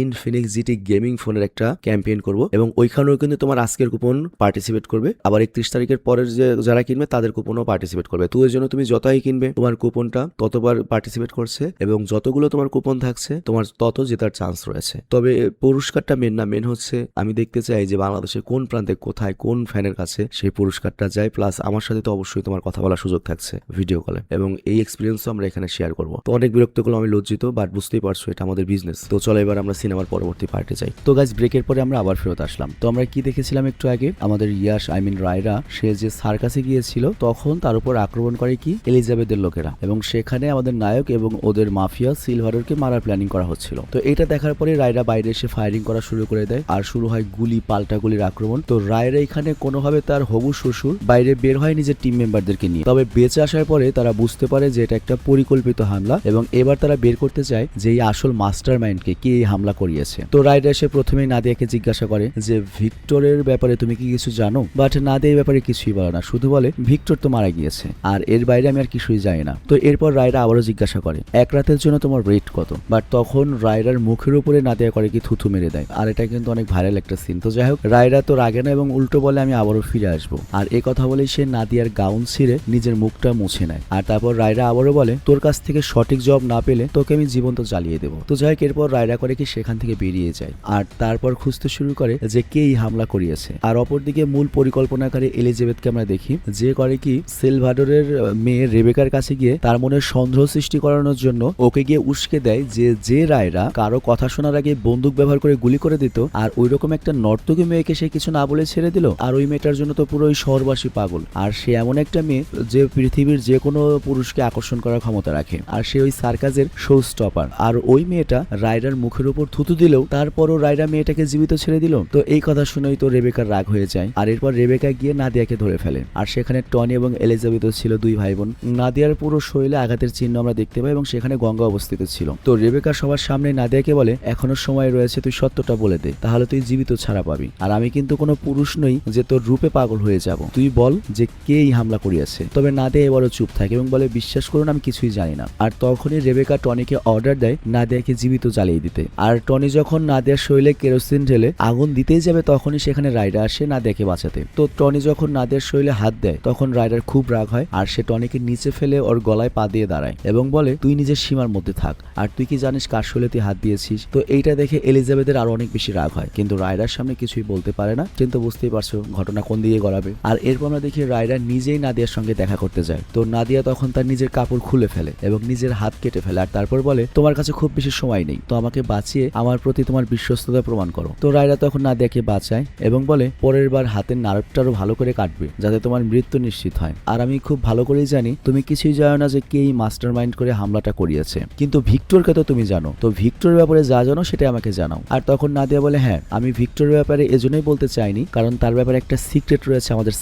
Infinix GT gaming ফোনের একটা ক্যাম্পেইন করব এবং ওইখানেও কিন্তু তোমার আজকের কুপন পার্টিসিপেট করবে। আবার 31 তারিখের পরের যে যারা কিনবে তাদের কুপনও পার্টিসিপেট করবে। তো এর জন্য তুমি যতই কিনবে তোমার কুপনটা ততবার পার্টিসিপেট করছে এবং যতগুলো তোমার কুপন থাকছে তোমার তত জেতার চান্স রয়েছে। তবে পুরস্কারটা মেন না, মেন হচ্ছে আমি দেখতে চাই যে বাংলাদেশের কোন প্রান্তে কোথায় কোন ফ্যানের কাছে সেই পুরস্কারটা যায়। প্লাস আমার সাথে তো অবশ্যই তোমার কথা বলার সুযোগ থাকছে ভিডিও কলে, এবং এই এক্সপিরিয়েন্সও আমরা এখানে শেয়ার করবো। তো অনেক বিরক্ত করলাম, আমি লজ্জিত, বাট বুঝতেই পারছো এটা আমাদের বিজনেস। তো চলো এবার আমরা সিনেমার পরবর্তী পার্টে যাই। তো গাইস, ব্রেকের পরে আমরা আবার ফেরত আসলাম। তো আমরা কি দেখেছিলাম একটু আগে, আমাদের ইয়াশ রায়রা সে যে সার্কাসে গিয়েছিল তখন তার উপর আক্রমণ করে কি এলিজাবেথের লোকেরা, এবং সেখানে আমাদের নায়ক এবং ওদের মাফিয়া সিলভারকে মারার প্ল্যানিং করা হচ্ছিল। তো এটা দেখার পরে রায়রা বাইরে এসে ফায়ারিং করা শুরু করে দেয় আর শুরু হয় গুলি পাল্টা গুলির আক্রমণ। তো রায়রা এখানে কোনোভাবে তার হবু শ্বশুর বাইরে বের হয় নিজের টিম মেম্বারদেরকে নিয়ে। তবে বেঁচে আসার পরে তারা বুঝতে পারে যে এটা একটা পরিকল্পিত হামলা এবং এবার তারা বের করতে চায় যে এই আসল মাস্টার মাইন্ডকে কে এই হামলা করিয়েছে। তো রায়রা এসে প্রথমেই নাদিয়াকে জিজ্ঞাসা করে যে ভিক্টরের ব্যাপারে তুমি কি কিছু জানো, বাট নাদিয়া এই ব্যাপারে কিছুই বলে না, শুধু বলে ভিক্টর তো মারা গিয়েছে আর এর বাইরে আমি আর কিছুই জানি না। তো এরপর রায়রা আবারও জিজ্ঞাসা করে এক রাতের জন্য তোমার রেট কত, বাট তখন রায়রার মুখের উপরে নাদিয়া করে কি থুথু মেরে দেয়। আর এটা কিন্তু অনেক ভাইরাল একটা সিন। তো যাই হোক, রায়রা তো রাগে না এবং উল্টো বলে আমি আবারও ফিরে আসবো। আর এ কথা বলেই সে নাদিয়ার গাউন ছিঁড়ে নিজের মুখটা মুছে নেয়। আর তারপর রায়রা আবারও বলে তোর কাছ থেকে সঠিক জবাব না পেলে তোকে আমি জীবন্ত জ্বালিয়ে দেবো। তো যাই হোক, এরপর রায়রা করে কি সেখান থেকে বেরিয়ে যায় আর তারপর খুঁজতে শুরু করে যে কে এই হামলা করিয়েছে। আর অপরদিকে মূল পরিকল্পনাকারী এলিজাবেথকে আমরা দেখি যে করে কি সেলভাডোরের মেয়ে রেবেকার কাছে গিয়ে তার মনে সন্দেহ সৃষ্টি করানোর জন্য ওকে গিয়ে উস্কে দেয় যে রায়রা কারো কথা শোনার আগে বন্দুক ব্যবহার করে গুলি করে দিত, আর ওই রকম একটা নর্তকী মেয়েকে সে কিছু না বলে ছেড়ে দিল। আর ওই মেয়েটার জন্য তো পুরো ওই শহরবাসী পাগল। আর সে এমন একটা মেয়ে যে পৃথিবীর যে কোনো পুরুষকে আকর্ষণ করার ক্ষমতা রাখে, আর সে ওই সার্কাসের শো স্টপার। আর ওই মেয়েটা রায়রার মুখের উপর থুতু দিলেও তারপরও রায়রা মেয়েটাকে জীবিত ছেড়ে দিল। তো এই কথা শুনেই তো রেবেকার রাগ হয়ে যায় আর এরপর রেবেকা গিয়ে নাদিয়াকে ধরে ফেলে। আর সেখানে টনি এবং এলিজাবেথ ছিল দুই ভাই বোন। নাদিয়ার পুরো শরীরে আঘাতের চিহ্ন আমরা দেখতে পাই এবং সেখানে গঙ্গা অবস্থিত ছিল। তো রেবেকা সবার সামনে নাদিয়াকে বলে এখনো সময় রয়েছে, তুই সত্যটা বলে দে, তাহলে তুই জীবিত ছাড়া পাবি। আর আমি কিন্তু কোনো পুরুষ নই যে তোর রূপে পাগল হয়ে যাব, তুই বল যে কে এই হামলা করিয়েছে। তবে নাদিয়া এবারও চুপ থাকে এবং বলে বিশ্বাস করুন আমি কিছুই জানি না। আর তখনই রেবেকা টনিকে অর্ডার দেয় নাদিয়াকে জীবিত জ্বালিয়ে দিতে। আর টনি যখন নাদিয়ার শরীরে কেরোসিন ঢেলে আগুন দিতেই যাবে তখনই সেখানে রায়রা আসে নাদিয়াকে বাঁচাতে। তো টনি যখন নাদিয়ার শরীরে হাত দেয় তখন রায়রার খুব রাগ হয় আর সে টনিকে নিচে ফেলে ওর গলায় পা দিয়ে দাঁড়ায় এবং বলে তুই নিজের সীমার মধ্যে থাক, আর তুই কি জানিস কার শরীরে তুই হাত দিয়েছিস। তো এইটা দেখে এলিজাবেথের আরো অনেক বেশি রাগ হয়, কিন্তু রায়রার সামনে কিছুই বলতে পারে না। কিন্তু বুঝতেই পারছো ঘটনা কোন দিকে গড়াবে। আর এরপর আমরা দেখি রায়রা নিজেই নাদিয়ার সঙ্গে দেখা করতে যায়। তো নাদিয়া তখন তার নিজের কাপড় খুলে ফেলে এবং নিজের হাত কেটে ফেলে আর তারপর বলে তোমার কাছে খুব বেশি সময় নেই, তো আমাকে বাঁচিয়ে আমার প্রতি তোমার বিশ্বস্ততা প্রমাণ করো। তো রায়রা তখন নাদিয়াকে বাঁচায় এবং বলে পরের বার হাতের নার্ভটারও ভালো করে কাটবে যাতে তোমার মৃত্যু নিশ্চিত হয়। আর আমি খুব ভালো করেই জানি তুমি কিছুই জানো না যে কে এই মাস্টার মাইন্ড করে হামলাটা করিয়েছে, কিন্তু ভিক্টরকে তো তুমি জানো, তো ভিক্টরের ব্যাপারে যা জানো সেটা আমাকে জানাও। আর তখন নাদিয়া বলে হ্যাঁ, আমি ভিক্টরের ব্যাপারে এজন্যই বলতে চাইনি কারণ তার ব্যাপারে একটা সিক্রেট রয়েছে আমাদের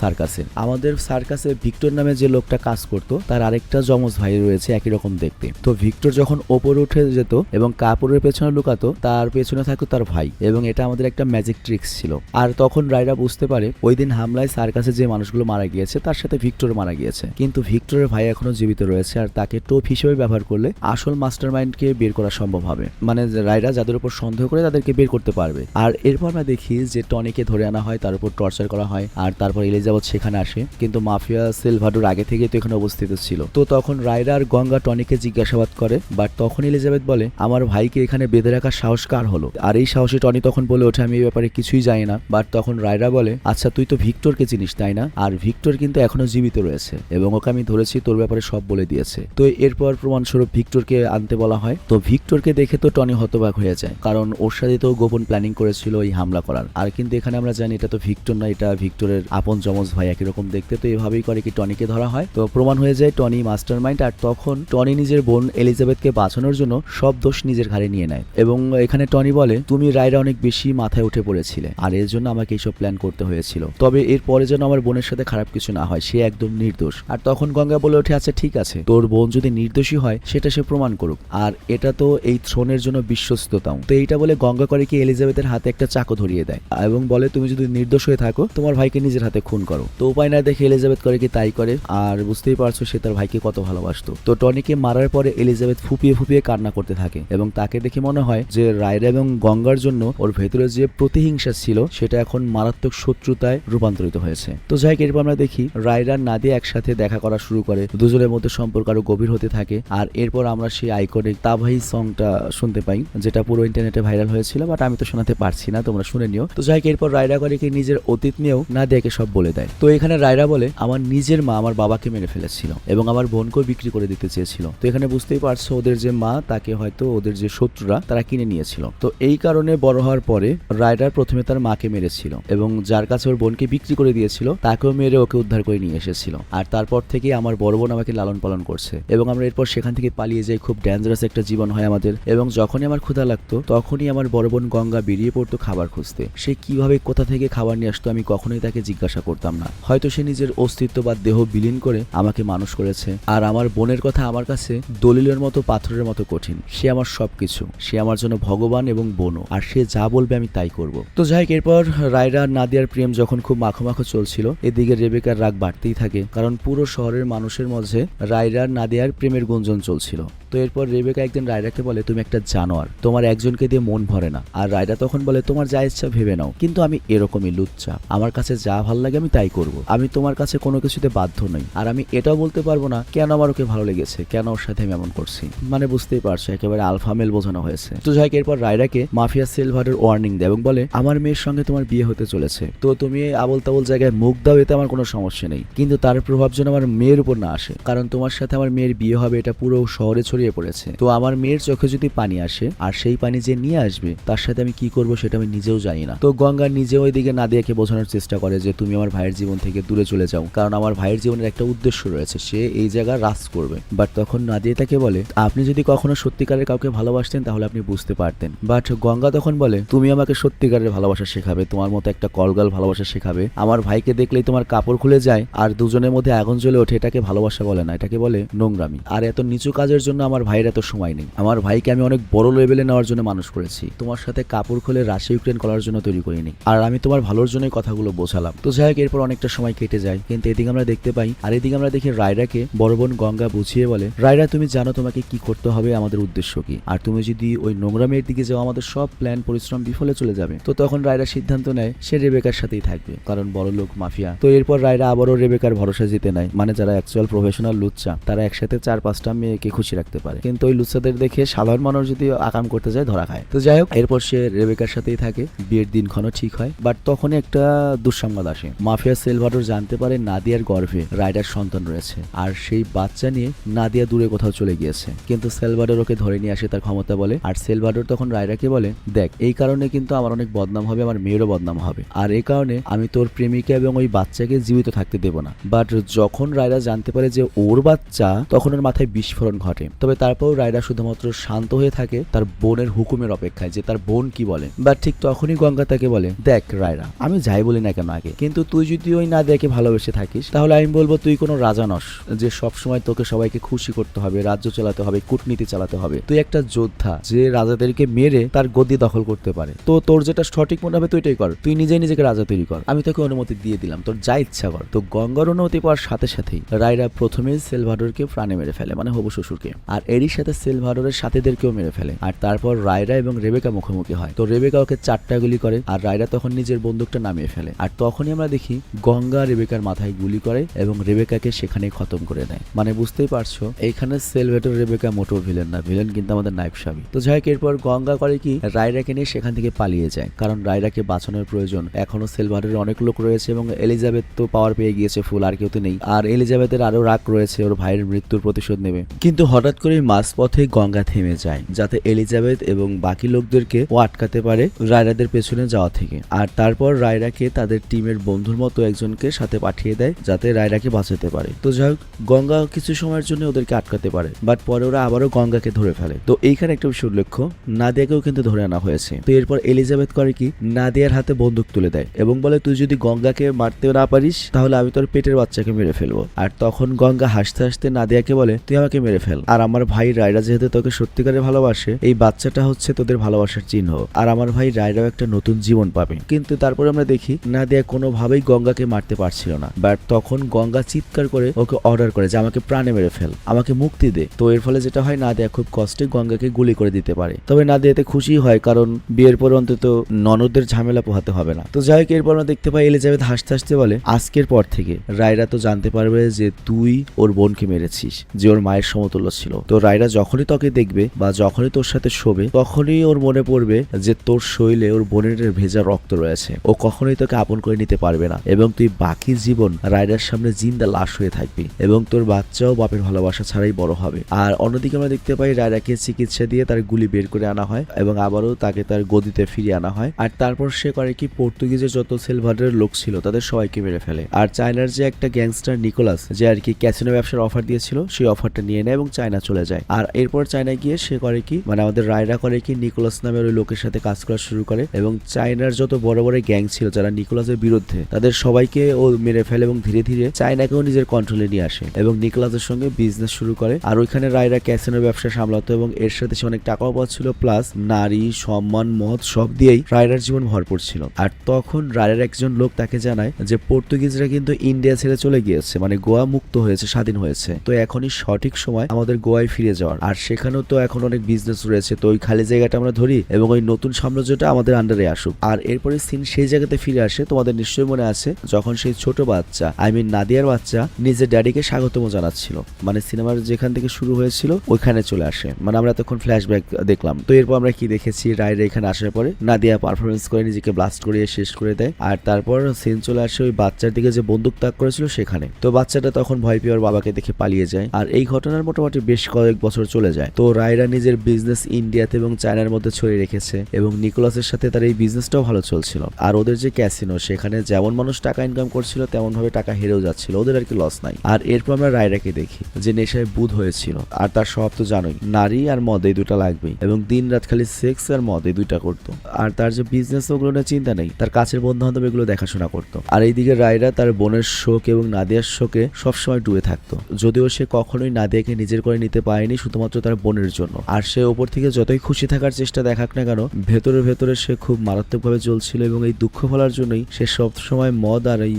সার্কাসে ভিক্টর নামে যে লোকটা কাজ করতো তার আরেকটা যমজ ভাই রয়েছে একই রকম দেখতে। তো ভিক্টর যখন ওপরে উঠে যেত এবং কাপড়ের পেছনে লুকাতো তার পেছনে থাকতো তার ভাই, এবং এটা আমাদের একটা ম্যাজিক ট্রিক্স ছিল। আর তখন রায়রা বুঝতে পারে ওই দিন হামলায় সার্কাসে যে মানুষগুলো মারা গিয়েছে তার সাথে ভিক্টর মারা গিয়েছে, কিন্তু ভিক্টরের ভাই এখনো জীবিত রয়েছে আর তাকে টোপ হিসেবে ব্যবহার করলে আসল মাস্টারমাইন্ডকে বের করা সম্ভব হবে। মানে রায়রা যাদের উপর সন্দেহ করে তাদেরকে বের করতে পারবে। আর এরপর আমরা দেখি দেখি যে টনিকে ধরে আনা হয়, তার উপর টর্চার করা হয়, আর তারপর এলিজাবেথ সেখানে আসে। কিন্তু মাফিয়া সেলভাডোর আগে থেকে তো এখানে উপস্থিত ছিল। তো তখন রায়রা আর গঙ্গা টনিকে জিজ্ঞাসাবাদ করে, বাট তখন এলিজাবেথ বলে আমার ভাইকে এখানে বেঁধে রাখার সাহস কার হলো? আর এই সাহসে টনি তখন বলে ওঠে আমি এই ব্যাপারে কিছুই জানি না। বাট তখন রায়রা বলে আচ্ছা তুই তো ভিক্টরকে চিনিস তাই না? আর ভিক্টর কিন্তু এখনো জীবিত রয়েছে এবং ওকে আমি ধরেছি, তোর ব্যাপারে সব বলে দিয়েছে। তো এরপর প্রমাণস্বরূপ ভিক্টরকে আনতে বলা হয়। তো ভিক্টরকে দেখে তো টনি হতবাক হয়ে যায়, কারণ ওর সাথে তো গোপন প্ল্যানিং করেছিল এই হামলা করার। আর কিন্তু এখানে আমরা জানি এটা তো ভিক্টর না, এটা ভিক্টরের আপন যমজ ভাই, একই রকম দেখতে। তো এভাবেই করে কি টনিকে ধরা হয়। তো প্রমাণ হয়ে যায় টনি মাস্টারমাইন্ড। আর তখন টনি নিজের বোন এলিজাবেথকে বাঁচানোর জন্য সব দোষ নিজের ঘাড়ে নিয়ে নেয় এবং এখানে টনি বলে তুমি রায়রা অনেক বেশি মাথায় উঠে পড়েছিলে আর এর জন্য আমাকে এইসব প্ল্যান করতে হয়েছিল, তবে এরপরে যেন আমার বোনের সাথে খারাপ কিছু না হয়, সে একদম নির্দোষ। আর তখন গঙ্গা বলে ওঠে আচ্ছা ঠিক আছে, তোর বোন যদি নির্দোষী হয় সেটা সে প্রমাণ করুক, আর এটা তো এই থ্রোনের জন্য বিশ্বস্ততাও। তো এইটা বলে গঙ্গা করে কি এলিজাবেথের হাতে একটা চাকু ধরিয়ে দেয় এবং বলে তুমি যদি নির্দোষ হয়ে থাকো তোমার ভাইকে নিজের হাতে খুন করো। তো উপায় না দেখে এলিজাবেথ করে কি তাই করে। আর বুঝতেই পারছো সে তার ভাইকে কত ভালোবাসতো। তো টনিকে মারার পরে এলিজাবেথ ফুপিয়ে ফুপিয়ে কান্না করতে থাকে এবং তাকে দেখে মনে হয় যে রায়রা এবং গঙ্গার জন্য ওর ভেতরে যে প্রতিহিংসা ছিল সেটা এখন মারাত্মক শত্রুতায় রূপান্তরিত হয়েছে। তো যাই এরপর আমরা দেখি রায়রা নাদিয়া একসাথে দেখা করা শুরু করে, দুজনের মধ্যে সম্পর্ক আরো গভীর হতে থাকে। আর এরপর আমরা সেই আইকনিক তাভাই সংটা শুনতে পাই, যেটা পুরো ইন্টারনেটে ভাইরাল হয়েছিল, বাট আমি তো শোনাতে পারছি না, তোমরা শুনে নিও। তো যাই এরপর রায়রা করে কি নিজের অতীত নিয়েও নাদিয়াকে সব বলে দেয়। তো এখানে রায়রা বলে আমার নিজের মা আমার বাবাকে মেরে ফেলেছিল এবং আমার বোনকেও বিক্রি করে দিতে চেয়েছিল। তো এখানে বুঝতেই পারছো ওদের যে মা তাকে হয়তো ওদের যে শত্রুরা তারা কিনে নিয়েছিল। তো এই কারণে বড় হওয়ার পরে রায়ডার প্রথমে তার মাকে মেরেছিল এবং যার কাছে ওর বোনকে বিক্রি করে দিয়েছিল তাকেও মেরে ওকে উদ্ধার করে নিয়ে এসেছিল। আর তারপর থেকে আমার বড় বোন আমাকে লালন পালন করছে এবং আমরা এরপর সেখান থেকে পালিয়ে যাই। খুব ডেঞ্জারাস একটা জীবন হয় আমাদের এবং যখনই আমার ক্ষুধা লাগতো তখনই আমার বড় বোন গঙ্গা বেরিয়ে পড়তো খাবার খুঁজতে। সে কিভাবে কোথা থেকে খাবার নিয়ে আসতো আমি কখনোই তাকে জিজ্ঞাসা করতাম না। হয়তো সে নিজের অস্তিত্ব বা দেহ বিলীন করে আমাকে মানুষ করেছে। আর আমার বোনের কথা আমার কাছে দলিলের মতো পাথরের মতো কঠিন। সে আমার সবকিছু, সে আমার জন্য ভগবান এবং বোনও, আর সে যা বলবে আমি তাই করব। তো যাই এরপর রায়রা নাদিয়ার প্রেম যখন খুব মাখো মাখো চলছিল, এদিকে রেবেকার রাগ বাড়তেই থাকে, কারণ পুরো শহরের মানুষের মধ্যে রায়রা নাদিয়ার প্রেমের গুঞ্জন চলছিল। তো এরপর রেবেকা একদিন রায়রাকে বলে তুমি একটা জানোয়ার, তোমার একজনকে দিয়ে মন ভরে না। আর রায়রা তখন বলে তোমার যা ইচ্ছা ভেবে নাও, কিন্তু আমি এরকমই লুচ্চা, আমার কাছে যা ভাল লাগে আমি তাই করব, আমি তোমার কাছে কোনো কিছুতে বাধ্য নই। আর আমি এটাও বলতে পারবো না কেন আমার ওকে ভালো লেগেছে, কেন ওর সাথে আমি এমন করছি। মানে বুঝতেই পারছো একেবারে আলফা মেল বোঝানো হয়েছে। তো যাই এরপর রায়রাকে মাফিয়া সেলভাডোর ওয়ার্নিং দেয় এবং বলে আমার মেয়ের সঙ্গে তোমার বিয়ে হতে চলেছে, তো তুমি আবল তাবল জায়গায় মুখ দাও, এতে আমার কোনো সমস্যা নেই, কিন্তু তার প্রভাব যেন আমার মেয়ের উপর না আসে, কারণ তোমার সাথে আমার মেয়ের বিয়ে হবে এটা পুরো শহরে ছড়িয়ে পড়েছে। তো আমার মেয়ের চোখে যদি পানি আসে আর সেই পানি যে নিয়ে আসবে তার সাথে আমি কি করব সেটা আমি নিজেও জানি না। তো গঙ্গা নিজে ওইদিকে নাদিয়াকে বোঝানোর চেষ্টা করে যে তুমি আমার ভাইয়ের জীবন থেকে দূরে চলে যাও, কারণ আমার ভাইয়ের জীবনের একটা উদ্দেশ্য রয়েছে, সে এই জায়গা রাজ করবে। বাট তখন নাদিয়া তাকে বলে আপনি যদি কখনো সত্যিকারের কাউকে ভালোবাসতেন তাহলে আপনি বুঝতে পারতেন। বাট গঙ্গা তখন বলে তুমি আমাকে সত্যিকারের ভালোবাসা শেখাবে, তোমার মতো একটা কলগাল ভালোবাসা শেখাবে, আমার ভাইকে দেখলেই তোমার কাপড় খুলে যায় আর দুজনের মধ্যে আগুন জ্বলে ওঠে, এটাকে ভালোবাসা বলে না, এটাকে বলে নোংরামি। আর এত নিচু কাজের জন্য আমার ভাইয়ের এত সময় নেই, আমার ভাইকে আমি অনেক বড় লেভেলে নেওয়ার জন্য মানুষ করেছি, তোমার সাথে কাপড় খুলে রাশিয়া ইউক্রেন করার জন্য তৈরি করিনি, আর আমি তোমার ভালোর জন্যই কথাগুলো বোঝালাম। তো যাই হোক এরপর অনেকটা সময় কেটে যায়, কিন্তু এদিকে আমরা দেখতে পাই আর এদিকে আমরা দেখি রায়রাকে বড় বোন গঙ্গা বুঝিয়ে বলে রায়রা তুমি জানো তোমাকে কি করতে হবে, আমাদের উদ্দেশ্য কি, আর তুমি যদি ওই নোংরা মেয়ের দিকে যাও আমাদের সব প্ল্যান পরিশ্রম বিফলে চলে যাবে। তো তখন রায়রা সিদ্ধান্ত নেয় সে রেবেকার সাথেই থাকবে, কারণ বড় লোক মাফিয়া। তো এরপর রায়রা আবারও রেবেকার ভরসা জিতে নেয়, মানে যারা অ্যাকচুয়াল প্রফেশনাল লুচ্চা তারা একসাথে 4-5টা মেয়েকে খুশি রাখতে পারে, কিন্তু ওই লুচ্চাদের দেখে সাধারণ মানুষ যদি আকাম করতে যায় ধরা খায়। তো যাই হোক এরপর সে রেবেকার সাথেই থাকে, বিয়ের দিনক্ষণও ঠিক হয়। বাট তখন একটা দুঃসংবাদ আসে, মাফিয়া সেলভাডোর জানতে পারে নাদিয়ার গর্ভে রায়ডার সন্তান রয়েছে, আর সেই বাচ্চা নিয়ে নাদিয়া দূরে কোথাও চলে গিয়েছে, কিন্তু সেলভাডোর ওকে ধরে নিয়ে আসে তার ক্ষমতা বলে। আর সেলভাডোর তখন রায়রাকে বলে দেখ এই কারণে কিন্তু আমার অনেক বদনাম হবে, আমার মেয়েরও বদনাম হবে, আর এই কারণে আমি তোর প্রেমিকা এবং ওই বাচ্চাকে জীবিত থাকতে দেব না। বাট যখন রায়রা জানতে পারে যে ওর বাচ্চা, তখন ওর মাথায় বিস্ফোরণ ঘটে। তবে তারপর রায়রা শুধুমাত্র শান্ত হয়ে থাকে তার বোনের হুকুমের অপেক্ষায় যে তার বোন কি বলে। বাট ঠিক তখনই গঙ্গা তাকে বলে দেখ রায়রা আমি যাই বলি না কেন আগে, কিন্তু তুই যদি ওই নাদিয়াকে ভালোবেসে থাকিস তাহলে আমি বলবো তুই কোনো রাজা নস যে সবসময় তোকে সবাইকে খুশি করতে হবে, রাজ্য চালাতে হবে, কূটনীতি চালাতে হবে। তুই একটা যোদ্ধা যে রাজাদেরকে মেরে তার গদি দখল করতে পারে। তো তোর যেটা সঠিক মনে হবে তুই এটাই কর, তুই নিজেই নিজেকে রাজা তৈরি কর, আমি তোকে অনুমতি দিয়ে দিলাম, তোর যা ইচ্ছা কর। তো গঙ্গার অনুমতি পাওয়ার সাথে সাথেই রায়রা প্রথমে সেলভাডোরকে প্রাণে মেরে ফেলে, মানে হবু শ্বশুরকে, আর এরই সাথে সেলভাডোরের সাথীদেরকেও মেরে ফেলে। আর তারপর রায়রা এবং রেবেকা মুখোমুখি হয়। তো রেবেকা ওকে 4টা গুলি করে আর রায়রা তখন নিজের বন্দুকটা নামিয়ে ফেলে। আর তখনই আমরা দেখি গঙ্গা রেবেকার মাথায় গুলি করে এবং রেবেকাকে সেখানেই খতম করে দেয়। মানে বুঝতেই পারছো এইখানে সেলভেটর রেবেকা মোটো ভিলেন না, ভিলেন কিন্তু আমাদের নাইফ স্বামী। তো যাই হোক এরপর গঙ্গা করে কি রায়রাকে নিয়ে সেখান থেকে পালিয়ে যায়, কারণ রায়রাকে বাঁচানোর প্রয়োজন। এখনো সেলভারের অনেক লোক রয়েছে এবং এলিজাবেথ তো পাওয়ার পেয়ে গিয়েছে ফুল, আর কেউ তো নেই। আর এলিজাবেথের আরো রাগ রয়েছে, ওর ভাইয়ের মৃত্যুর প্রতিশোধ নেবে। কিন্তু হঠাৎ করে মাঝপথে গঙ্গা থেমে যায় যাতে এলিজাবেথ এবং বাকি লোকদেরকে ও আটকাতে পারে রায়রাদের পেছনে যাওয়া থেকে। আর তারপর রায়রাকে তাদের টিমের বন্ধুর মতো একজনকে সাথে পাঠিয়ে দেয় যাতে রায়রাকে বাঁচাতে পারে। তো যাই হোক গঙ্গা কিছু সময়ের জন্য ওদেরকে আটকাতে পারে, বাট পরে ওরা আবারও গঙ্গাকে ধরে ফেলে। তো এইখানে একটা বিষয় উল্লেখ্য, নাদিয়াকেও কিন্তু ধরে আনা হয়েছে। তো এরপর এলিজাবেথ করে কি নাদিয়ার হাতে বন্দুক তুলে দেয় এবং বলে তুই যদি গঙ্গাকে মারতে না পারিস তাহলে আমি তোর পেটের বাচ্চাকে মেরে ফেলবো। আর তখন গঙ্গা হাসতে হাসতে নাদিয়াকে বলে তুই আমাকে মেরে ফেল, আর আমার ভাই রায়রা যেহেতু তোকে সত্যিকারে ভালোবাসে, এই বাচ্চাটা হচ্ছে তোদের ভালোবাসার চিহ্ন, আর আমার ভাই রায়রাও একটা নতুন জীবন পাবে। কিন্তু তারপরে আমরা দেখি নাদিয়া কোনোভাবেই গঙ্গাকে মারতে পারছিল না, বাট তখন গঙ্গা চিৎকার করে ওকে অর্ডার করে যে আমাকে প্রাণে মেরে ফেল, আমাকে মুক্তি দে। তো এর ফলে যেটা হয় নাদিয়া খুব কষ্টে গঙ্গাকে গুলি করে দিতে পারে। তবে নাদিয়াতে খুশি হয় কারণ বিয়ের পর অন্তত ননদের ঝামেলা পোহাতে হবে না। তো যাই হোক এরপর আমরা দেখতে পাই এলিজাবেথ হাসতে হাসতে বলে আজকের পর থেকে রায়রা তো জানতে পারবে যে তুই ওর বোনকে মেরেছিস, যে ওর মায়ের সমতুল্য ছিল। তো রায়রা যখনই তোকে দেখবে বা যখনই তোর সাথে শোবে তখনই ওর মনে পড়বে যে তোর শরীরে ওর বোনের ভেজা রক্ত রয়েছে, ও কখনোই তোকে আপন করে নিতে পারবে না এবং তুই বাকি জীবন রায়রার সামনে জিন্দা লাশ হয়ে থাকবি এবং তোর বাচ্চাও বাপের ভালোবাসা ছাড়াই বড় হবে। আর অন্যদিকে আমরা দেখতে পাই রায়রাকে চিকিৎসা দিয়ে তার গুলি বের করে আনা হয় এবং আবারও তাকে তার গদিতে ফিরিয়ে আনা হয়। আর তারপর সে করে কি পর্তুগিজের যত সেলভারের লোক ছিল তাদের সবাইকে মেরে ফেলে। আর চায়নার যে একটা গ্যাংস্টার নিকোলাস যে আর কি ক্যাসিনো ব্যবসার অফার দিয়েছিল সেই অফারটা নিয়ে নেয় এবং চায়না চলে যায়। আর এরপর চায়না গিয়ে সে করে কি মানে আমাদের রায়রা করে কি নিকোলাস নামের ওই লোকের সাথে কাজ করা শুরু করে এবং চায়নার যত বড় বড় গ্যাং ছিল যারা নিকোলাসের বিরুদ্ধে তাদের সবাইকে ও মেরে ফেলে এবং ধীরে ধীরে চায়নাকেও নিজের কন্ট্রোলে নিয়ে আসে এবং নিকোলাসের সঙ্গে বিজনেস শুরু করে। আর ওইখানে রায়রা ক্যাসিনো ব্যবসা সামলাতো এবং এর সাথে সে অনেক টাকাও পাচ্ছিল, প্লাস নারী সম্মান মহৎ সব দিয়েই রায়রার জীবন ভরপুর ছিল। আর তখন রায়রার একজন লোক তাকে জানায় যে পর্তুগিজরা কিন্তু ইন্ডিয়া ছেড়ে চলে গিয়েছে, মানে গোয়া মুক্ত হয়েছে, স্বাধীন হয়েছে, তো এখনই সঠিক সময় আমাদের গোয়ায় ফিরে যাওয়ার। আর সেখানেও তো এখন অনেক বিজনেস রয়েছে, তো ওই খালি জায়গাটা আমরা ধরি এবং ওই নতুন সাম্রাজ্যটা আমাদের আন্ডারে আসুক। আর এরপরে সিন সেই জায়গাতে ফিরে আসে। তোমাদের নিশ্চয়ই মনে আছে যখন সেই ছোট বাচ্চা নাদিয়ার বাচ্চা নিজের ড্যাডিকে স্বাগতম জানাচ্ছিল, মানে সিনেমার যেখান থেকে শুরু হয়েছিল ওইখানে চলে আসে, মানে আমরা তখন ফ্ল্যাশব্যাক দেখলাম। তো এরপর আমরা কি দেখেছি রায়রা এখানে আসার পরে নাদিয়া পারফরমেন্স করে নিজেকে ব্লাস্ট করিয়ে শেষ করে দেয়। আর তারপর সিন চলে আসে ওই বাচ্চার দিকে যে বন্দুক তাক করেছিল সেখানে। তো বাচ্চাটা তখন ভয় পেয়ে ওর বাবাকে দেখে পালিয়ে যায়। আর এই ঘটনার মোটামুটি বেশ কয়েক বছর চলে যায়। তো রায়রা নিজের বিজনেস ইন্ডিয়াতে এবং চায়নার মধ্যে ছড়িয়ে রেখেছে এবং নিকোলাসের সাথে তার এই বিজনেসটাও ভালো চলছিল। আর ওদের যে ক্যাসিনো সেখানে যেমন মানুষ টাকা ইনকাম করছিল তেমন ভাবে টাকা হেরেও যাচ্ছিল, ওদের আর কি লস নাই। আর এরপর আমরা রায়রাকে দেখি যে নেশায় বুধ হয়েছিল আর তার স্বভাব তো জানোই, নারী আর মদ এই দুটা লাগবেই এবং দিন রাত খালি সেক্স আর মদ এই দুইটা করতো। আর তার যে বিজনেস ওগুলো নিয়ে চিন্তা নেই, তার কাছের বন্ধু বান্ধব এগুলো দেখাশোনা করতো। আর এইদিকে রায়রা তার বোনের শোক এবং নাদিয়ার শোকে সবসময় ডুবে থাকতো, যদিও সে কখনোই নাদিয়াকে নিজের করে নিতে পারেনি শুধুমাত্র তার বোনের জন্য। আর সে ওপর থেকে যতই খুশি থাকার চেষ্টা দেখাক না কেন ভেতরে ভেতরে সে খুব মারাত্মকভাবে জ্বলছিল এবং এই দুঃখ ফলার জন্যই সে সবসময় মদ আর এই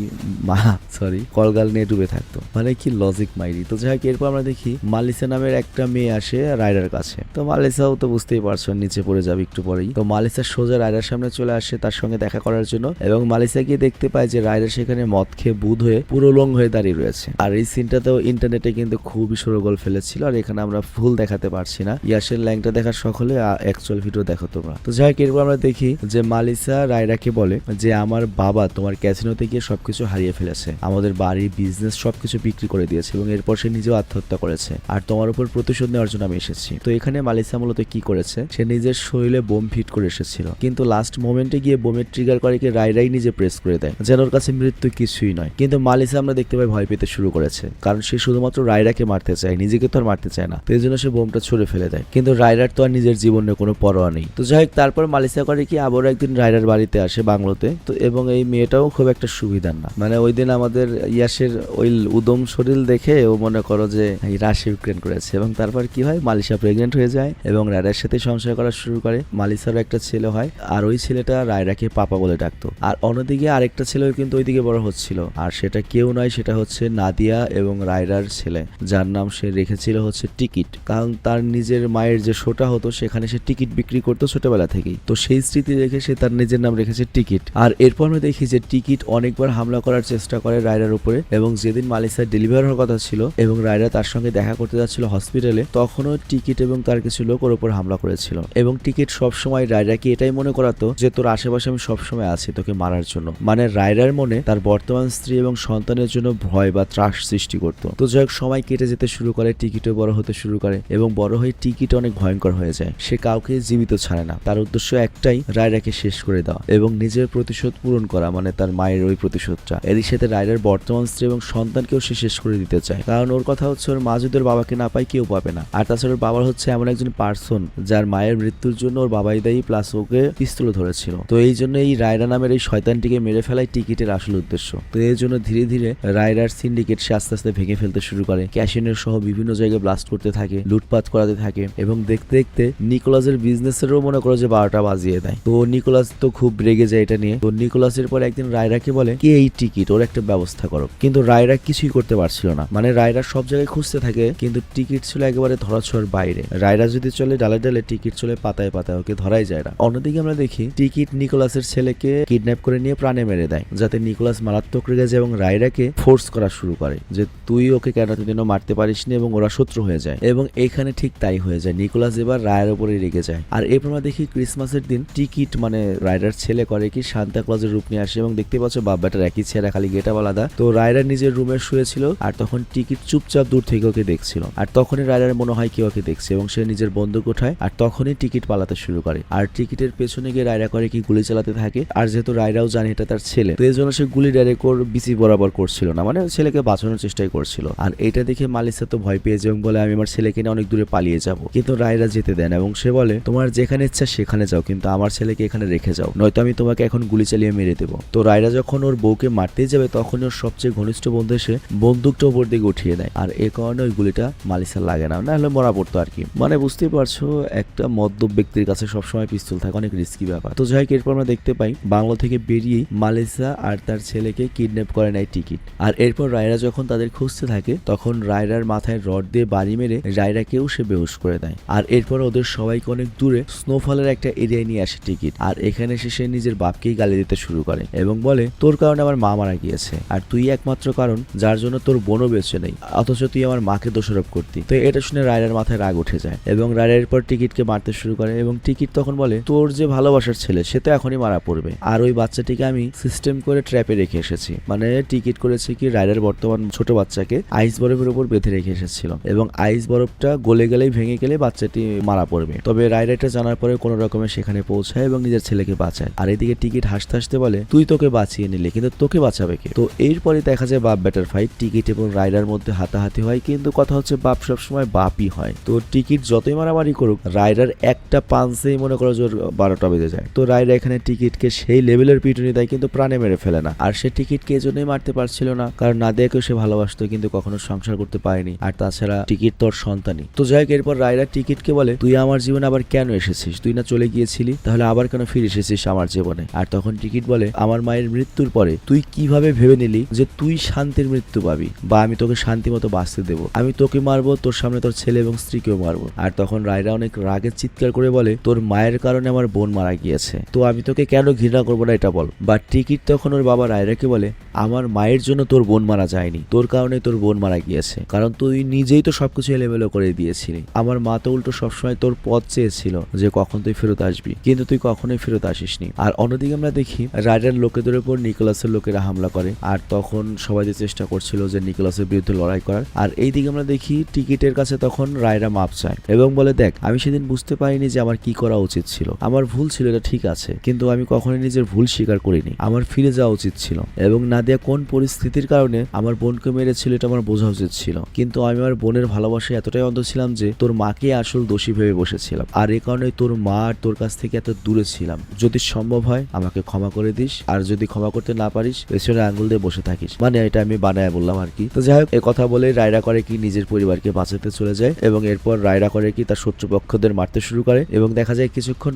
কলগাল নিয়ে ডুবে থাকতো। মানে কি লজিক মাইরি। তো যাই হোক এরপর আমরা দেখি মালিসা নামের একটা মেয়ে আসে রায়রার কাছে। তো মালিসাও তো বুঝতেই পারছো নিচে পড়ে যাবে একটু পরেই। তো মালিসা সোজা রায়রার সামনে চলে আসে তার সঙ্গে দেখা করার জন্য এবং মালিসা গিয়ে দেখতে পায় যে রায়রা সেখানে মদ খেয়ে বুধ হয়ে পুরো লং হয়ে দাঁড়িয়ে রয়েছে। আর এই সিনটাতেও ইন্টারনেটে কিন্তু খুবই সরগোল ফেলেছিল। আর এখানে আমরা ফুল দেখাতে পারছি না, ইয়াসের ল্যাংটা দেখার সকলে অ্যাকচুয়াল ভিডিও দেখো তোমরা। তো যাই হোক এরপর আমরা দেখি যে মালিসা রায়রাকে বলে যে আমার বাবা তোমার ক্যাসিনোতে গিয়ে সবকিছু হারিয়ে ফেলেছে, আমাদের বাড়ি বিজনেস সবকিছু বিক্রি করে দিয়েছে এবং এরপর সে নিজেও আত্মহত্যা করেছে, আর তোমার উপর প্রতিশোধ নেওয়ার জন্য আমি এসেছি। তো এখানে মালিসা মূলত কি করেছে, সে নিজের শরীরে বোম ফিট করে এসেছিল, কিন্তু লাস্ট মোমেন্টে গিয়ে বোমের ট্রিগার করে কি রায়রাই নিজে প্রেস করে দেয় যেন ওর কাছে মৃত্যু কিছুই নয়। কিন্তু মালিসা আমরা দেখতে পাই ভয় পেতে শুরু করেছে, কারণ সে শুধুমাত্র রায়রাকে মারতে চায়, নিজেকে তো আর মারতে চায় না। তো এই জন্য সে বোমটা ছুড়ে ফেলে দেয়, কিন্তু রায়রার তো আর নিজের জীবনে কোনো পরোয়া নেই। তো যাই হোক তারপর মালিসা করে কি আবারও একদিন রায়রার বাড়িতে আসে বাংলোতে। তো এবং এই মেয়েটাও খুব একটা সুবিধার না, মানে ওই দিন আমাদের ইয়াসের ওই উদম শরীর দেখে ও মনে করো যে রাশি ইউক্রেন করেছে এবং তারপর কি হয় মালিসা প্রেগনেন্ট হয়ে যায় এবং রায়রার সাথে সংসার করা শুরু করে। মালিসারও একটা ছেলে হয় আর ওই ছেলেটা রায়রাকে পাপা বলে ডাকতো। আর অন্যদিকে আরেকটা ছেলেও কিন্তু ওইদিকে বড় হচ্ছিল, আর সেটা কেউ নয়, সেটা হচ্ছে নাদিয়া এবং রায়রার ছেলে, যার নাম সে রেখেছিল হচ্ছে টিকিট, কারণ তার নিজের মায়ের যে শোটা হতো সেখানে সে টিকিট বিক্রি করতো ছোটবেলা থেকেই। তো সেই স্মৃতি রেখে রেখে সে তার নিজের নাম রেখেছে টিকিট। আর এরপর আমরা দেখি যে টিকিট অনেকবার হামলা করার চেষ্টা করে রায়রার উপরে, এবং যেদিন মালিসার ডেলিভার হওয়ার কথা ছিল এবং রায়রা তার সঙ্গে দেখা করতে যাচ্ছিল হসপিটালে, তখনও টিকিট এবং তার কিছু লোক ওর উপর হামলা করেছিল। এবং টিকিট সবসময় রায়রাকে এটাই মনে করাতো যে তোর আশেপাশে আমি সবসময় আছি তোকে মারার জন্য। মানে রায়রার মনে তার বর্তমান স্ত্রী এবং সন্তানের জন্য ভয় বা ত্রাস সৃষ্টি করতো। তো যাই হোক, সময় কেটে যেতে শুরু করে, টিকিটও বড় হতে শুরু করে এবং বড় হয়ে টিকিট অনেক ভয়ঙ্কর হয়ে যায়। সে কাউকে জীবিত ছাড়ে না, তার উদ্দেশ্য একটাই, রায়রাকে শেষ করে দেওয়া এবং নিজের প্রতিশোধ পূরণ করা, মানে তার মায়ের ওই প্রতিশোধটা। এরই সাথে রায়রার বর্তমান স্ত্রী এবং সন্তানকেও সে শেষ করে দিতে চায়, কারণ ওর কথা হচ্ছে ওর মা যদি ওর বাবাকে না পায় কেউ পাবে না। আর তাছাড়া ওর বাবার হচ্ছে এমন একজন পার্সন যার মায়ের মৃত্যুর জন্য ওর বাবাই দায়ী, প্লাস ওকে পিস্তল ধরেছিল। তো এই জন্য এই রায়রা নামের এই শয়তানটিকে মেরে ফেলাই টিকিটের আসল উদ্দেশ্য। তো এর জন্য ধীরে ধীরে রায়রার সিন্ডিকেট সে আস্তে আস্তে ভেঙে ফেলতে শুরু করে, ক্যাশিনের সহ বিভিন্ন জায়গায় ব্লাস্ট করতে থাকে, লুটপাট করাতে থাকে এবং দেখতে দেখতে নিকোলাসের বিজনেসেরও মনে করো যে 12টা বাজিয়ে দেয়। তো নিকোলাস তো খুব রেগে যায় এটা নিয়ে। তো নিকোলাসের পর একদিন রায়রাকে বলে কি এই টিকিট ওর একটা ব্যবস্থা করো, কিন্তু রায়রা কিছুই করতে পারছিল না। মানে রায়রা সব জায়গায় খুঁজতে থাকে, কিন্তু টিকিট ছিল একেবারে ধরাছোঁয়ার বাইরে। রায়রা যদি চলে ডালে ডালে, টিকিট চলে পাতায় পাতায়, ওকে ধরাই যায় না। অন্যদিকে আমরা দেখি টিকিট নিকোলাসের ছেলেকে কিডন্যাপ করে নিয়ে প্রাণে মেরে দেয়, যাতে নিকোলাস মারাত্মক রেগে যায় এবং রায়রাকে ফোর্স করা শুরু করে যে তুই ওকে কেন এতদিনও মারতে পারিসনি, এবং ওরা শত্রু হয়ে যায়। এবং এখানে ঠিক তাই হয়ে যায়, নিকোলাস এবার রায়ের উপরে রেগে যায়। আর এরপর আমরা দেখি ক্রিসমাসের দিন টিকিট মানে রায়রার ছেলে করে কি সান্তা ক্লজের রূপ নিয়ে আসে, এবং দেখতে পাচ্ছ বাব্বাটার একই ছেঁড়া, খালি গেটাপ আলাদা। তো রায়রা নিজের রুমে শুয়েছিল আর তখন টিকিট চুপচাপ দূর থেকে ওকে দেখছিল। আর তখনই রায়রার মনে হয় কেউ ওকে দেখছে এবং সে নিজের বন্দুক ওঠায় আর তখনই টিকিট পালাতে শুরু করে। আর টিকিটের পেছনে গিয়ে রায়রা করে কি গুলি চালাতে থাকে। আর যেহেতু রায়রাও জানে এটা তার ছেলে, তো এই জন্য সে গুলি ডাইরেক্ট ওর বিচি বরাবর করছিল না, মানে ছেলেকে বাঁচানোর চেষ্টাই করছিল। আর এটা দেখে মালিসা তো ভয় পেয়েছে এবং বলে আমি আমার ছেলেকে নিয়ে অনেক দূরে পালিয়ে যাব, কিন্তু রায়রা যেতে দেন এবং সে বলে তোমার যেখানে ইচ্ছা সেখানে যাও, কিন্তু আমার ছেলেকে এখানে রেখে যাও, নয়তো আমি তোমাকে এখন গুলি চালিয়ে মেরে দেবো। তো রায়রা যখন ওর বউকে মারতেই যাবে তখন ওর সবচেয়ে ঘনিষ্ঠ বন্ধু এসে বন্দুকটা উপর দিকে উঠিয়ে দেয়। আর এ কারণে ওই গুলিটা মালিসার লাগে না, নাহলে মরা পড়তো আর কি। মানে বুঝতেই পারছো একটা মদ্যপ ব্যক্তির কাছে সবসময় পিস্তল থাকে, অনেক রিস্কি ব্যাপার। তো যাই হোক, এরপর আমরা দেখতে পাই বাংলা থেকে বেরিয়ে মালিসা আর তার ছেলেকে কিডন্যাপ করে নেয় টিকিট। আর এরপর রায়রা যখন তাদের খুঁজতে থাকে তখন রায়রার মাথায় রড দিয়ে বাড়ি মেরে রায়রাকেও সে বেহুশ করে দেয়। আর এরপর ওদের সবাইকে অনেক দূরে স্নোফলের একটা এরিয়ায় নিয়ে আসে টিকিট। আর এখানে সে নিজের বাপকেই গালি দিতে শুরু করে এবং বলে তোর কারণে আমার মা মারা গিয়েছে, আর তুই একমাত্র কারণ যার জন্য তোর বোনও বেঁচে নেই, অথচ তুই আমার মাকে দোষারোপ করতি। তো এটা শুনে রায়রার মাথায় রাগ উঠে যায় এবং রায়রা এরপর টিকিটকে মারতে শুরু করে এবং টিকিট তখন বলে তোর যে ভালোবাসার ছেলে সে তো এখনই মারা পড়বে, আর ওই বাচ্চাটিকে আমি সিস্টেম করে ট্র্যাপে রেখে এসেছি। মানে টিকিট করেছে কি রায়রার বর্তমান ছোট বাচ্চাকে আইস বরফের উপর বেঁধে রেখে এসেছিল এবং আইস বরফটা গলে গেলেই ভেঙে গেলে বাচ্চাটি মারা পড়বে। তবে রায়রা এটা জানার পরে কোনো রকমে সেখানে পৌঁছায় এবং নিজের ছেলেকে বাঁচায়। আর এদিকে টিকিট হাসতে হাসতে বলে তুই তোকে বাঁচিয়ে নিলে, কিন্তু তোকে বাঁচাবে কে? তো এরপরে দেখা যায় বাপ বেটার ফাইট, টিকিট এবং রায়রার মধ্যে হাতাহাতি হয়, কিন্তু কথা হচ্ছে বাপ সবসময় বাপই হয়। তো টিকিট যতই মারামারি করুক রায়রার একটা পাঞ্চেই মনে করো জোর 12টা বেজে যায়। তো রায়রা এখানে টিকিটকে সেই লেভেলের পিটুনি দেয় কিন্তু প্রাণে মেরে ফেলে না। আর সে টিকিটকে এজন্যই মারতে পারছিল না কারণ নাদিয়াকেও সে ভালোবাসতো কিন্তু কখনো সংসার করতে পারেনি, আর তাছাড়া টিকিট তোর সন্তানই। তো যাই হোক, এরপর রায়রা টিকিটকে বলে তুই আমার জীবনে আবার কেন এসেছিস? তুই না চলে গিয়েছিলি, তাহলে আবার কেন ফিরে এসেছিস আমার জীবনে? আর তখন টিকিট বলে আমার মায়ের মৃত্যুর পরে তুই কিভাবে ভেবে নিলি যে তুই শান্তির মৃত্যু পাবি বা আমি তোকে শান্তি মতো বাঁচতে দেবো? আমি তোকে মারবো, তোর সামনে তোর ছেলে এবং স্ত্রীকেও মারবো। আর তখন রায়রা অনেক রাগের চিৎকার করে বলে তোর মায়ের কারণে আমার বোন মারা গিয়েছে, তো আমি তোকে কেন ঘৃণা করবো না এটা বল। বা টিকিট তখন ওর বাবা রায়রাকে বলে আমার মায়ের জন্য তোর বোন মারা যায়নি, তোর কারণে তোর বোন মারা গিয়েছে, কারণ তুই নিজেই তো সবকিছু এলোমেলো করে দিয়েছিলি। আমার মা তো উল্টো সবসময় তোর পথ চেয়েছিল যে কখন তুই ফেরত আসবি, কিন্তু তুই কখনোই ফেরত আসিসনি। আর অন্যদিকে আমরা দেখি রায়রার লোকেদের উপর নিকোলাসের লোকেরা হামলা করে, আর তখন সবাই চেষ্টা করছিল যে নিকোলাসের বিরুদ্ধে লড়াই করার। আর এইদিকে আমরা দেখি টিকিটের কাছে তখন রায়রা মাপ চায় এবং বলে দেখ আমি সেদিন বুঝতে পারিনি যে আমার কি করা উচিত ছিল, আমার ভুল ছিল এটা ঠিক আছে, কিন্তু আমি কখনোই নিজের ভুল স্বীকার করিনি, আমার ফিরে যাওয়া উচিত ছিল। এবং নাদিয়া কোন পরিস্থিতির কারণে আমার বোনকে মেরেছিল এটা আমার বোঝা উচিত ছিল, কিন্তু আমি আমার বোনের ভালোবাসায় এতটাই অন্ধ ছিলাম যে তোর মাকে আসল দোষী ভেবে বসেছিলাম, আর এই কারণে তোর মা আর তোর কাছ থেকে এত দূরে ছিলাম। যদি সম্ভব হয় আমাকে ক্ষমা করে দিস, আর যদি ক্ষমা করতে না পারিস পেছনে আঙ্গুল দিয়ে বসে থাকিস। মানে এটা আমি বানায় বললাম আর কি। তো যাই হোক, কথা বলে রায়রা করে কি নিজের পরিবারকে বাঁচাতে চলে যায় এবং এরপর রায়রা করে কি তার শত্রুপক্ষদের মারতে শুরু করে এবং দেখা যায় কিছুক্ষণ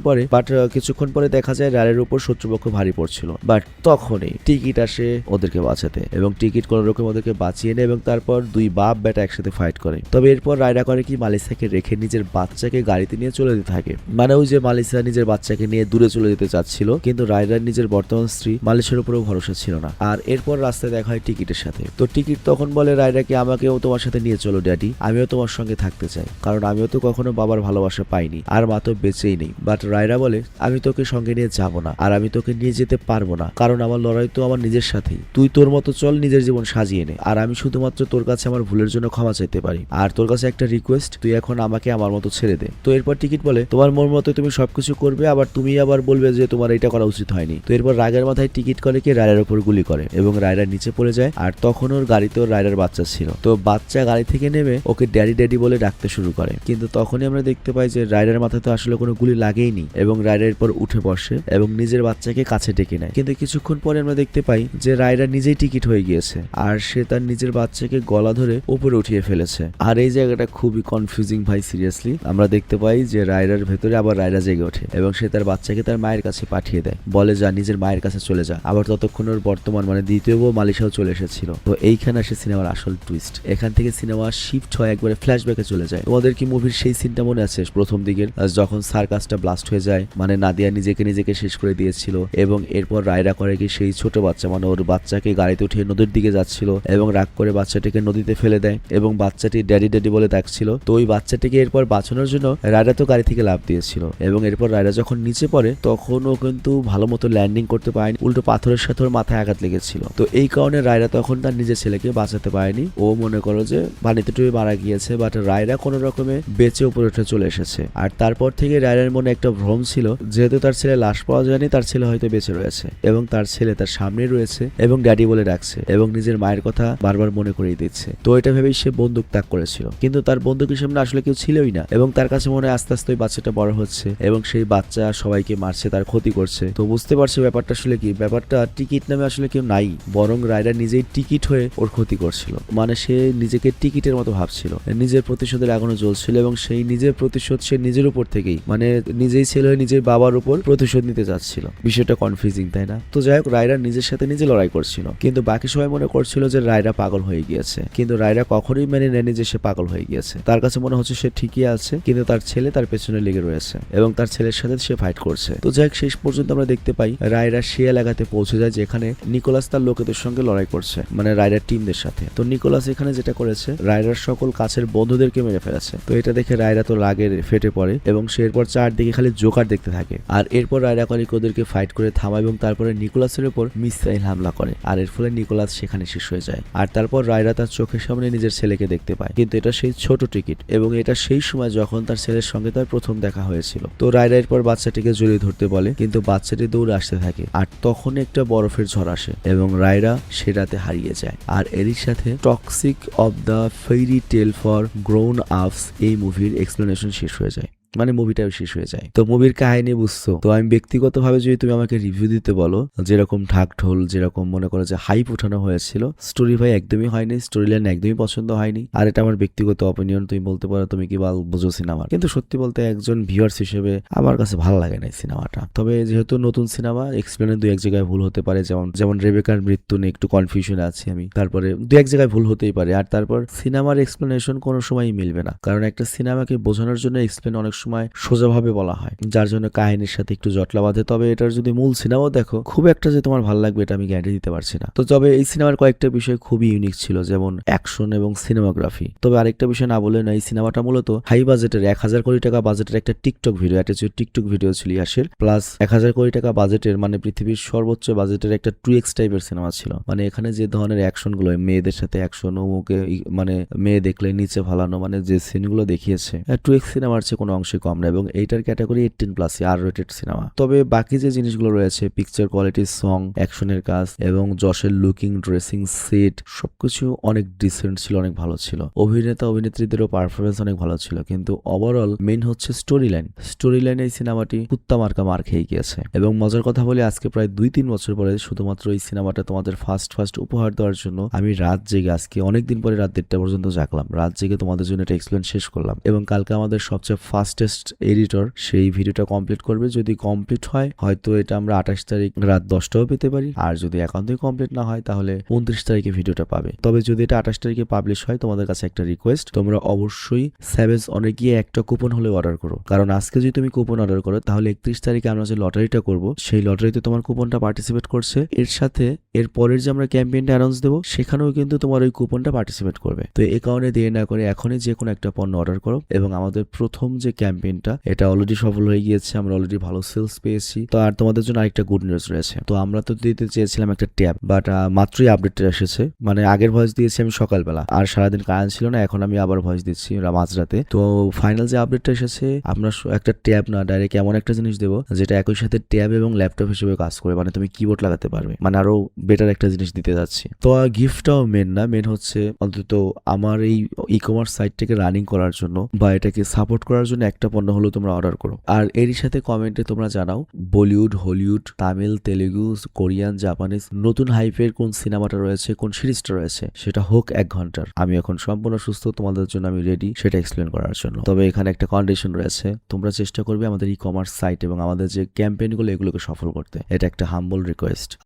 পরে দেখা যায় রায়ের উপর শত্রুপক্ষ ভারী পড়ছিল। বাট তখনই টিকিট আসে, ও ওদেরকে বাঁচাতে, এবং টিকিট কোনো রকম ওদেরকে বাঁচিয়ে নেয় এবং তারপর দুই বাপ বেটা একসাথে ফাইট করে। তবে এরপর রায়রা করে কি, মালিসাকে রেখে নিজের বাচ্চাকে গাড়িতে নিয়ে চলে যেতে থাকে। মানে ওই যে মালিসা নিজের বাচ্চাকে নিয়ে দূরে চলে যেতে চাচ্ছিল, কিন্তু রায়রার নিজের বর্তমান স্ত্রী মালিসার উপরেও ভরসা ছিল না। আর এরপর রাস্তায় দেখা হয় টিকিটের সাথে। তো টিকিট তখন বলে রায়রাকে, আমাকেও তোমার সাথে নিয়ে চলো ড্যাডি, আমিও তোমার সঙ্গে থাকতে চাই, কারণ আমিও তো কখনো বাবার ভালোবাসা পাইনি, আর মা তো বেঁচেই নেই। বাট রায়রা বলে, আমি তোকে সঙ্গে নিয়ে যাব না, আর আমি তোকে নিয়ে যেতে পারবো না, কারণ আমার লড়াই তো আমার নিজের সাথেই। তুই তোর মতো চল, নিজের জীবন সাজিয়ে নে, আর আমি শুধুমাত্র তোর কাছে আমার ভুলের জন্য ক্ষমা চাইতে পারি। আর তোর কাছে একটা রিকোয়েস্ট, তুই এখন আমাকে আমার মতো ছেড়ে দে। তো এরপর টিকিট বলে, তোমার মন মতো তুমি সবকিছু করবে, আবার তুমি আবার বলবে যে তোমার এটা করা উচিত হয়নি। তো এরপর রাগের মাথায় টিকিট করে কি রায়রার উপর গুলি করে এবং রায়রা নিচে পড়ে যায়। আর তখন ওর গাড়িতেও রায়রার বাচ্চা ছিল। তো বাচ্চা গাড়ি থেকে নেমে ওকে ড্যাডি ড্যাডি বলে ডাকতে শুরু করে, কিন্তু তখনই আমরা দেখতে পাই যে রায়রার মাথায় তো আসলে কোনো গুলি লাগেইনি, এবং রায়রা এরপর উঠে বসে এবং নিজের বাচ্চাকে কাছে ডেকে নেয়। কিন্তু কিছুক্ষণ পরে আমরা দেখতে পাই যে রায়রা নিজেই টিকিট হয়ে গিয়েছে, আর সে তার নিজের বাচ্চাকে গলা ধরে উপরে উঠিয়ে ফেলেছে। আর এই জায়গাটা খুবই কনফিউজিং ভাই, সিরিয়াসলি। আমরা দেখতে পাই যে রায়রার ভেতরে আবার রায়রা জেগে ওঠে এবং সে তার বাচ্চাকে তার মায়ের কাছে পাঠিয়ে দেয়, বলে যা নিজের মায়ের কাছে চলে যা। আবার ততক্ষণ ওর বর্তমান মানে দ্বিতীয় বউ মালিশাও চলে এসেছিল। তো এইখানে আসে সিনেমার আসল টুইস্ট। এখান থেকে সিনেমা শিফট হয় একবারে ফ্ল্যাশব্যাকে চলে যায়। তোমাদের কি মুভির সেই সিনটা মনে আছে প্রথম দিকের, যখন সার্কাসটা ব্লাস্ট হয়ে যায়, মানে নাদিয়া নিজেকে শেষ করে দিয়েছিল, এবং এরপর রায়রা করে কি সেই ছোট বাচ্চা মানে ওর বাচ্চাকে গাড়িতে উঠিয়ে নদীর দিকে যাচ্ছিল এবং রাগ করে বাচ্চাটিকে নদীতে ফেলে দেয় এবং বাচ্চাটি ড্যাডি ড্যাডি বলে ডাকছিল। তো ওই বাচ্চাটিকে এরপর বাঁচানোর জন্য রায়রা তো গাড়ি থেকে লাফ দিয়েছিল, এবং এরপর রায়রা যখন নিচে পড়ে তখন ও কিন্তু ভালো মতো ল্যান্ডিং করতে পারেনি, উল্টো পাথরের সাথে ওর মাথায় আঘাত লেগেছিল। তো এই কারণে রায়রা তখন তার নিজের ছেলেকে বাঁচাতে পারেনি। ও মনে করো যে পানিতে ডুবে মারা গিয়েছে, বাট রায়রা কোনো রকমে বেঁচে উপরে উঠে চলে এসেছে। আর তারপর থেকে রায়রার মনে একটা ভ্রম ছিল, যেহেতু তার ছেলে লাশ পাওয়া যায়নি, তার ছেলে হয়তো বেঁচে রয়েছে এবং তার ছেলে তার সামনে রয়েছে এবং ড্যাডি বলে ডাকছে এবং নিজের মায়ের কথা বারবার মনে করিয়ে দিচ্ছে। তো এটা ভেবেই সে বন্দুক তাক করেছিল, কিন্তু তার বন্দুকের সামনে আসলে কেউ ছিলই না, এবং তার কাছে মনে হয় আস্তে আস্তে ওই বাচ্চাটা বড় হচ্ছে এবং সেই বাচ্চা সবাইকে মারছে, তার ক্ষতি করছে। তো বুঝতে পারছে ব্যাপারটা আসলে কি, ব্যাপারটা টিকিট নামে আসলে কেউ নাই, বরং রায়রা নিজেই টিকিট হয়ে ওর ক্ষতি করছিল। মানে সে নিজেকে টিকিটের মতো ভাবছিল, নিজের প্রতিশোধের আগুনে জ্বলছিল এবং সেই নিজের প্রতিশোধ সে নিজের উপর থেকেই, মানে নিজেই ছেলে হয়ে নিজের বাবার উপর প্রতিশোধ নিতে যাচ্ছিল। বিষয়টা কনফিউজিং, তাই না? তো যাই হোক, রায়রা নিজের সাথে নিজে লড়াই করছিল, কিন্তু বাকি সবাই মনে করছিল যে রায়রা পাগল হয়ে গিয়েছে, কিন্তু রায়রা কখনোই মেনে নেয়নি যে সে পাগল হয়ে গিয়েছে। তার কাছে মনে হচ্ছে সে ঠিকই আছে, কিন্তু তার ছেলে তার পেছনে লেগে রয়েছে এবং তার ছেলের সাথে সে ফাইট করছে। তো যাই হোক, শেষ পর্যন্ত আমরা দেখতে পাই রায়রা সে এলাকাতে পৌঁছে যায় যেখানে নিকোলাস তার লোকেদের সঙ্গে লড়াই করছে, মানে রায়রার টিমদের সাথে। তো নিকোলাস এখানে যেটা করেছে, রায়রার সকল কাছের বন্ধুদেরকে মেরে ফেলেছে। তো এটা দেখে রায়রা তো রাগে ফেটে পড়ে এবং সে এরপর চারদিকে খালি জোকার দেখতে থাকে। আর এরপর রায়রা কলিক ওদেরকে ফাইট করে থামায় এবং তারপরে নিকোলাসের উপর মিসাইল হামলা করে, আর এর ফলে নিকোলাস সেখানে শেষ হয়ে যায়। আর তারপর রায়রা তার চোখের সামনে নিজের ছেলেকে দেখতে পায়, কিন্তু এটা সেই ছোট টিকিট এবং এটা সেই সময় যখন তার ছেলের সঙ্গে তার প্রথম দেখা হয়েছিল। তো রায়রা এরপর বাচ্চাটিকে জড়িয়ে ধরতে বলে, কিন্তু বাচ্চাটি দৌড়ে আসতে থাকে, আর তখন একটা বরফের ঝড় আসে এবং রায়রা সে রাতে হারিয়ে যায়। আর এরই সাথে toxic of the fairy tale for grown ups এই মুভির এক্সপ্লেনেশন শেষ হয়ে যায়, মানে মুভিটাও শেষ হয়ে যায়। তো মুভির কাহিনী বুঝছো? তো আমি ব্যক্তিগতভাবে যদি তুমি আমাকে রিভিউ দিতে বলো, যেরকম ঢাকঢোল, যেরকম মনে করো যে হাইপ উঠানো হয়েছিল, স্টোরি ভাই একদমই হয়নি, স্টোরি লাইন একদমই পছন্দ হয়নি। আর এটা আমার ব্যক্তিগত অপিনিয়ন, তুমি বলতে পারো তুমি কি বুঝো সিনেমা, কিন্তু সত্যি বলতে একজন ভিউয়ার্স হিসেবে আমার কাছে ভালো লাগে না সিনেমাটা। তবে যেহেতু নতুন সিনেমা, এক্সপ্লেনে দু এক জায়গায় ভুল হতে পারে, যেমন রেবেকার মৃত্যু নিয়ে একটু কনফিউশনে আছি আমি, তারপরে দু এক জায়গায় ভুল হতেই পারে। আর তারপর সিনেমার এক্সপ্লেনেশন কোনো সময়ই মিলবে না, কারণ একটা সিনেমাকে বোঝানোর জন্য এক্সপ্লেন অনেক সময় সোজাভাবে বলা হয়, যার জন্য কাহিনীর সাথে একটু জটলা বাঁধে। তবে এটার যদি মূল সিনেমাও দেখো, খুব একটা যে তোমার ভালো লাগবে এটা আমি গ্যারান্টি দিতে পারছি না। তো তবে এই সিনেমার কয়েকটা বিষয় খুবই ইউনিক ছিল, যেমন অ্যাকশন এবং সিনেমাগ্রাফি। তবে আরেকটা বিষয় না বলে না, এই সিনেমাটা মূলত হাই বাজেটের 1000 কোটি টাকা বাজেটের একটা টিকটক ভিডিও, টিকটক ভিডিও ছিল ইয়াসের, প্লাস 1000 কোটি টাকা বাজেটের মানে পৃথিবীর সর্বোচ্চ বাজেটের একটা 2x টাইপের সিনেমা ছিল। মানে এখানে যে ধরনের অ্যাকশন গুলো, মেয়েদের সাথে অ্যাকশন, ওকে মানে মেয়ে দেখলে নিচে ফালানো, মানে যে সিনগুলো দেখিয়েছে 2x সিনেমার চেয়ে কোনো অংশে কম না, এবং এইটার ক্যাটাগরি 18+ আর রেটেড সিনেমা। তবে বাকি যে জিনিসগুলো রয়েছে, পিকচার কোয়ালিটি, সং, অ্যাকশনের কাজ এবং যশের লুকিং, ড্রেসিং, সেট সবকিছু অনেক ডিসেন্ট ছিল, অনেক ভালো ছিল। অভিনেতা অভিনেত্রীদেরও পারফরমেন্স অনেক ভালো ছিল, কিন্তু ওভারঅল মেইন হচ্ছে স্টোরি লাইন এই সিনেমাটি কুত্তা মার্কা মার খেয়ে গিয়েছে। এবং মজার কথা বলে, আজকে প্রায় 2-3 বছর পরে শুধুমাত্র এই সিনেমাটা তোমাদের ফার্স্ট উপহার দেওয়ার জন্য আমি রাত জেগে, আজকে অনেকদিন পরে রাত 1টা পর্যন্ত জাগলাম, রাত জেগে তোমাদের জন্য এটা এক্সপ্লেন শেষ করলাম। এবং কালকে আমাদের সবচেয়ে ফার্স্ট ফাস্টেস্ট এডিটর সেই ভিডিওটা কমপ্লিট করবে। যদি কমপ্লিট হয় হয়তো এটা আমরা 28 তারিখ রাত 10টাও পেতে পারি, আর যদি একান্তই কমপ্লিট না হয় তাহলে 29 তারিখে ভিডিওটা পাবে। তবে যদি এটা 28 তারিখে পাবলিশ হয়, তোমাদের কাছে একটা রিকোয়েস্ট, তোমরা অবশ্যই স্যাভেজ অনে গিয়ে একটা কুপন হলে অর্ডার করো। কারণ আজকে যদি তুমি কুপন অর্ডার করো তাহলে 31 তারিখে আমরা যে লটারিটা করব সেই লটারিতে তোমার কুপনটা পার্টিসিপেট করছে, এর সাথে এর পরের যে আমরা ক্যাম্পেইনটা অ্যানাউন্স দেবো সেখানেও কিন্তু তোমার ওই কুপনটা পার্টিসিপেট করবে। তো এই কারণে দেরি না করে এখনই যে কোনো একটা পণ্য অর্ডার করো। এবং আমাদের প্রথম যে ক্যাম্পেইনটা এটা অলরেডি সফল হয়ে গিয়েছে, আমরা অলরেডি ভালো সেলস পেয়েছি। তো আর তোমাদের জন্য আরেকটা গুড নিউজ রয়েছে। তো আমরা তো দিতে চেয়েছিলাম একটা ট্যাব, বাট মাত্রই আপডেটটা এসেছে। মানে আগের ভয়েস দিয়েছি আমি সকালবেলা, আর সারাদিন কারেন্ট ছিল না, এখন আমি আবার ভয়েস দিচ্ছি মাঝরাতে। তো ফাইনাল যে আপডেটটা এসেছে, আমরা একটা ট্যাব না ডাইরেক্ট এমন একটা জিনিস দেবো যেটা একই সাথে ট্যাব এবং ল্যাপটপ হিসেবে কাজ করে, মানে তুমি কিবোর্ড লাগাতে পারবে, মানে আরো বেটার একটা জিনিস দিতে যাচ্ছি। তো গিফটটাও মেন না, মেন হচ্ছে অন্তত আমার এই ই কমার্স সাইটটাকে রানিং করার জন্য বা এটাকে সাপোর্ট করার জন্য একটা পণ্য হলেও তোমরা অর্ডার করো। আর এরই সাথে কমেন্টে তোমরা জানাও Bollywood, Hollywood, Tamil, Telugu, Korean, Japanese নতুন হাইপের কোন সিনেমাটা রয়েছে, কোন সিরিজটা রয়েছে, সেটা হোক 1 ঘন্টার। আমি এখন সম্পূর্ণ সুস্থ, তোমাদের জন্য আমি রেডি সেটা এক্সপ্লেন করার জন্য। তবে এখানে একটা কন্ডিশন রয়েছে, তোমরা চেষ্টা করবে আমাদের ই কমার্স সাইট এবং আমাদের যে ক্যাম্পেইনগুলো এগুলোকে সফল করতে। এটা একটা হাম্বল রিকোয়েস্ট।